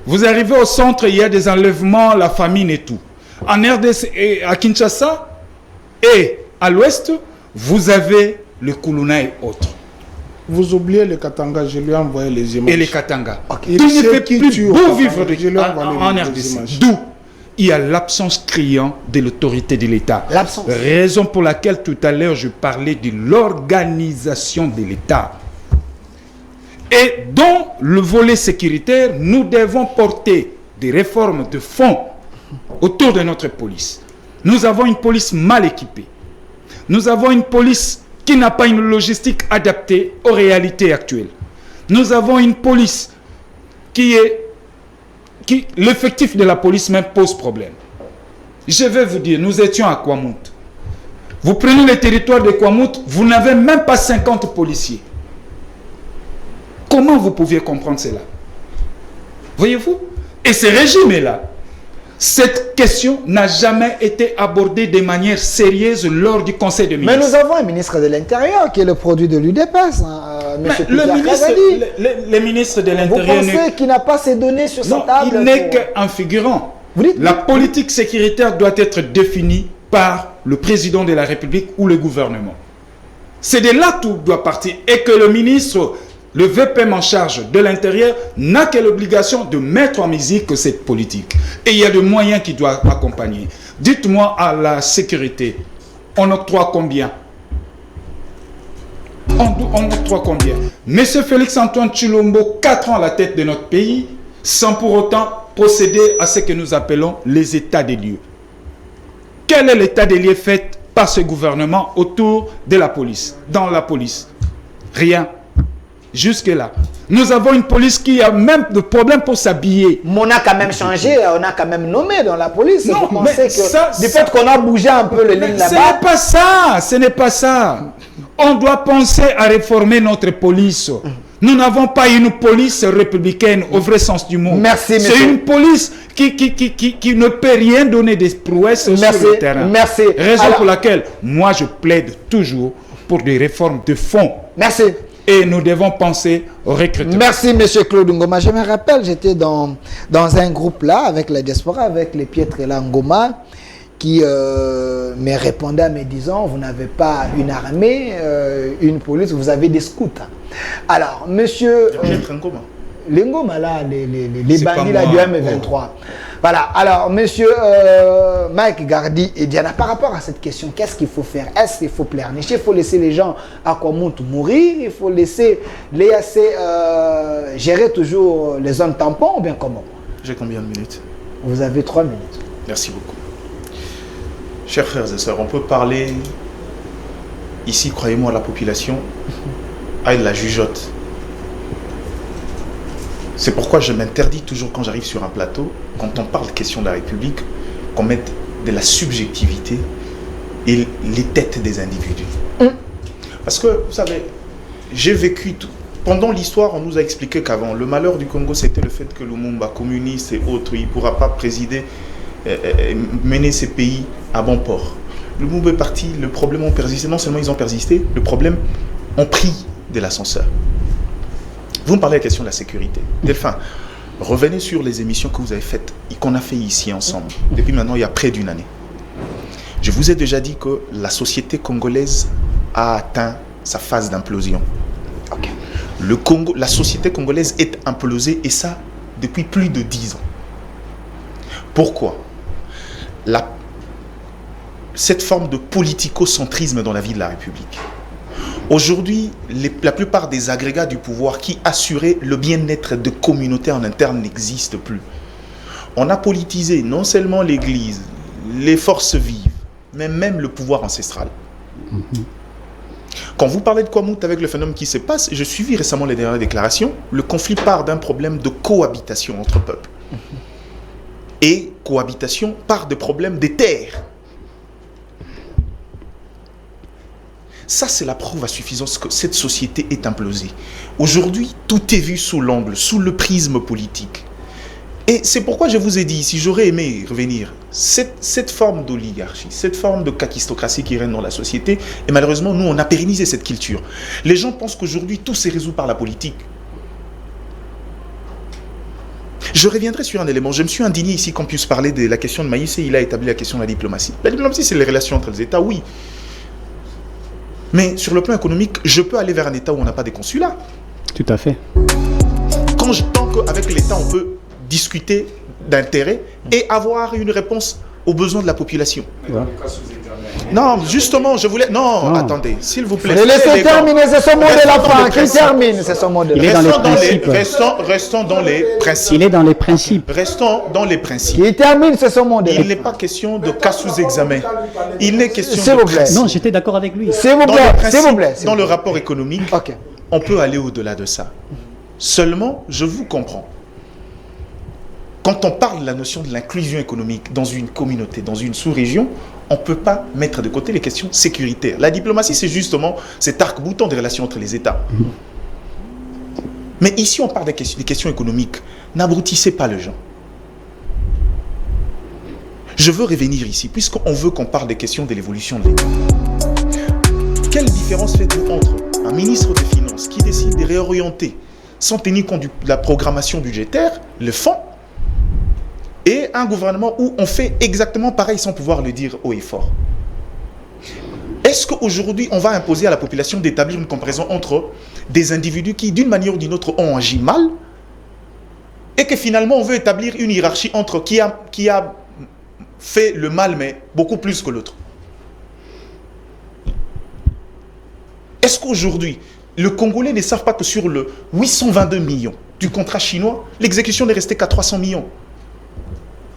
Vous arrivez au centre, il y a des enlèvements, la famine et tout. En RDC, et à Kinshasa et à l'ouest, vous avez le Kuluna et autres. Vous oubliez le Katanga, je lui ai envoyé les images. Et les Katanga. Il ne fait plus beau vivre en RDC. D'où il y a l'absence criante de l'autorité de l'État. Raison pour laquelle tout à l'heure je parlais de l'organisation de l'État. Et dans le volet sécuritaire, nous devons porter des réformes de fond autour de notre police. Nous avons une police mal équipée. Nous avons une police qui n'a pas une logistique adaptée aux réalités actuelles. Nous avons une police l'effectif de la police même pose problème. Je vais vous dire, nous étions à Kwamout. Vous prenez le territoire de Kwamout, vous n'avez même pas 50 policiers. Comment vous pouviez comprendre cela? Voyez-vous? Et ce régime-là, cette question n'a jamais été abordée de manière sérieuse lors du Conseil de ministres. Mais nous avons un ministre de l'Intérieur qui est le produit de l'UDPS, le ministre de l'Intérieur... Vous pensez qu'il n'a pas ces données sur sa table? Il n'est qu'un figurant. La politique sécuritaire doit être définie par le président de la République ou le gouvernement. C'est de là tout doit partir. Et que le ministre, le VPM en charge de l'Intérieur, n'a que l'obligation de mettre en musique cette politique. Et il y a des moyens qui doivent accompagner. Dites-moi, à la sécurité, on octroie combien? On octroie combien? Monsieur Félix Antoine Tshilombo, 4 ans à la tête de notre pays, sans pour autant procéder à ce que nous appelons les états des lieux. Quel est l'état des lieux fait par ce gouvernement autour de la police, dans la police? Rien. Jusque-là. Nous avons une police qui a même de problèmes pour s'habiller. Mais on a quand même changé, on a quand même nommé dans la police. Non, mais du fait qu'on a bougé un peu le ligne là-bas. Ce n'est pas ça, ce n'est pas ça. On doit penser à réformer notre police. Nous n'avons pas une police républicaine au vrai sens du mot. Merci, monsieur. C'est une police qui ne peut rien donner des prouesses sur le terrain. Merci. Raison pour laquelle moi je plaide toujours pour des réformes de fond. Merci. Et nous devons penser au recrutement. Merci, monsieur Claude Ngoma. Je me rappelle, j'étais dans un groupe là, avec la diaspora, avec les Pietre et la Ngoma, qui me répondait en me disant, vous n'avez pas une armée, une police, vous avez des scouts. Alors, monsieur... Pietre Ngoma. Les Ngoma, là, les bandits là, du M23. Voilà, alors, monsieur Mike Gardi et Diana, par rapport à cette question, qu'est-ce qu'il faut faire? Est-ce qu'il faut pleurnicher? Il faut laisser les gens à Kwamuntu mourir? Il faut laisser les AC gérer toujours les zones tampons ou bien comment? J'ai combien de minutes? Vous avez 3 minutes. Merci beaucoup. Chers frères et sœurs, on peut parler ici, croyez-moi, la population a de la jugeote. C'est pourquoi je m'interdis toujours quand j'arrive sur un plateau, quand on parle de question de la République, qu'on mette de la subjectivité et les têtes des individus. Parce que, vous savez, j'ai vécu tout. Pendant l'histoire, on nous a expliqué qu'avant, le malheur du Congo, c'était le fait que Lumumba, communiste et autres, il ne pourra pas présider, mener ces pays à bon port. Lumumba est parti, le problème a persisté. Non seulement ils ont persisté, le problème ont pris de l'ascenseur. Vous me parlez de la question de la sécurité. Delphin, revenez sur les émissions que vous avez faites et qu'on a fait ici ensemble. Depuis maintenant, il y a près d'une année. Je vous ai déjà dit que la société congolaise a atteint sa phase d'implosion. Okay. Le Congo, la société congolaise est implosée et ça depuis plus de 10 ans. Pourquoi? Cette forme de politicocentrisme dans la vie de la République. Aujourd'hui, la plupart des agrégats du pouvoir qui assuraient le bien-être de communautés en interne n'existent plus. On a politisé non seulement l'Église, les forces vives, mais même le pouvoir ancestral. Quand vous parlez de Kwamuntu avec le phénomène qui se passe, je suivis récemment les dernières déclarations, le conflit part d'un problème de cohabitation entre peuples. Et cohabitation part des problèmes des terres. Ça, c'est la preuve à suffisance que cette société est implosée. Aujourd'hui, tout est vu sous l'angle, sous le prisme politique. Et c'est pourquoi je vous ai dit, si j'aurais aimé revenir, cette forme d'oligarchie, cette forme de kakistocratie qui règne dans la société, et malheureusement, nous, on a pérennisé cette culture. Les gens pensent qu'aujourd'hui, tout se résout par la politique. Je reviendrai sur un élément. Je me suis indigné ici qu'on puisse parler de la question de Maïs et il a établi la question de la diplomatie. La diplomatie, c'est les relations entre les États, oui. Mais sur le plan économique, je peux aller vers un État où on n'a pas de consulat. Tout à fait. Tant qu'avec l'État, on peut discuter d'intérêt et avoir une réponse aux besoins de la population. Ouais. Non, justement, je voulais... Non, attendez, s'il vous plaît. Laissez terminer, c'est son mot de la fin. Qui termine, c'est son mot de la fin. Restons dans les principes. Il est dans les principes. Restons dans les principes. Qui termine, c'est son mot de la fin. Il n'est pas question de cas sous examen. Il n'est question de principe. Non, j'étais d'accord avec lui. S'il vous plaît, s'il vous plaît. Dans le rapport économique, on peut aller au-delà de ça. Seulement, je vous comprends. Quand on parle de la notion de l'inclusion économique dans une communauté, dans une sous-région, on ne peut pas mettre de côté les questions sécuritaires. La diplomatie, c'est justement cet arc-boutant des relations entre les États. Mais ici, on parle des questions économiques. N'abrutissez pas les gens. Je veux revenir ici, puisqu'on veut qu'on parle des questions de l'évolution de l'État. Quelle différence faites-vous entre un ministre des Finances qui décide de réorienter, sans tenir compte de la programmation budgétaire, le fonds, et un gouvernement où on fait exactement pareil sans pouvoir le dire haut et fort? Est-ce qu'aujourd'hui, on va imposer à la population d'établir une comparaison entre des individus qui, d'une manière ou d'une autre, ont agi mal, et que finalement, on veut établir une hiérarchie entre qui a fait le mal, mais beaucoup plus que l'autre? Est-ce qu'aujourd'hui, les Congolais ne savent pas que sur le 822 millions du contrat chinois, l'exécution n'est restée qu'à 300 millions?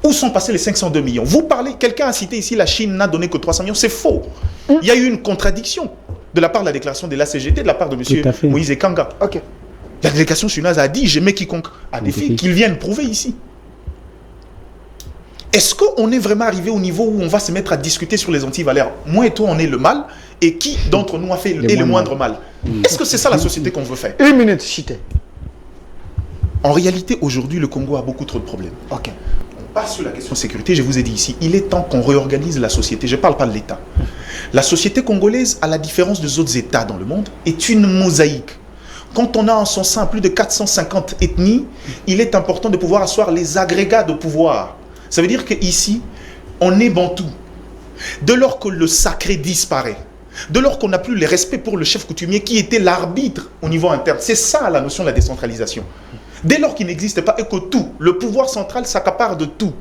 Où sont passés les 502 millions? Vous parlez, quelqu'un a cité ici, la Chine n'a donné que 300 millions. C'est faux. Il y a eu une contradiction de la part de la déclaration de la CGT, de la part de M. Moïse Ekanga. La délégation chinoise a dit, je mets quiconque à défi, qu'ils viennent prouver ici. Est-ce qu'on est vraiment arrivé au niveau où on va se mettre à discuter sur les antivaleurs? Moi et toi, on est le mal, et qui d'entre nous a fait le moindre mal. Est-ce que c'est ça la société qu'on veut faire? 1 minute, Chité. En réalité, aujourd'hui, le Congo a beaucoup trop de problèmes. Ok. On passe sur la question de sécurité, je vous ai dit ici, il est temps qu'on réorganise la société. Je ne parle pas de l'État. La société congolaise, à la différence des autres États dans le monde, est une mosaïque. Quand on a en son sein plus de 450 ethnies, il est important de pouvoir asseoir les agrégats de pouvoir. Ça veut dire qu'ici, on est bantou. Dès lors que le sacré disparaît, dès lors qu'on n'a plus le respect pour le chef coutumier qui était l'arbitre au niveau interne, c'est ça la notion de la décentralisation. Dès lors qu'il n'existe pas et que tout, le pouvoir central s'accapare de tout,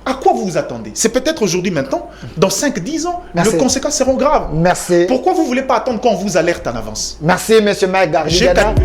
à quoi vous vous attendez? C'est peut-être aujourd'hui, maintenant, dans 5-10 ans, les conséquences seront graves. Merci. Pourquoi vous ne voulez pas attendre qu'on vous alerte en avance? Merci, M. Mike Gargidana.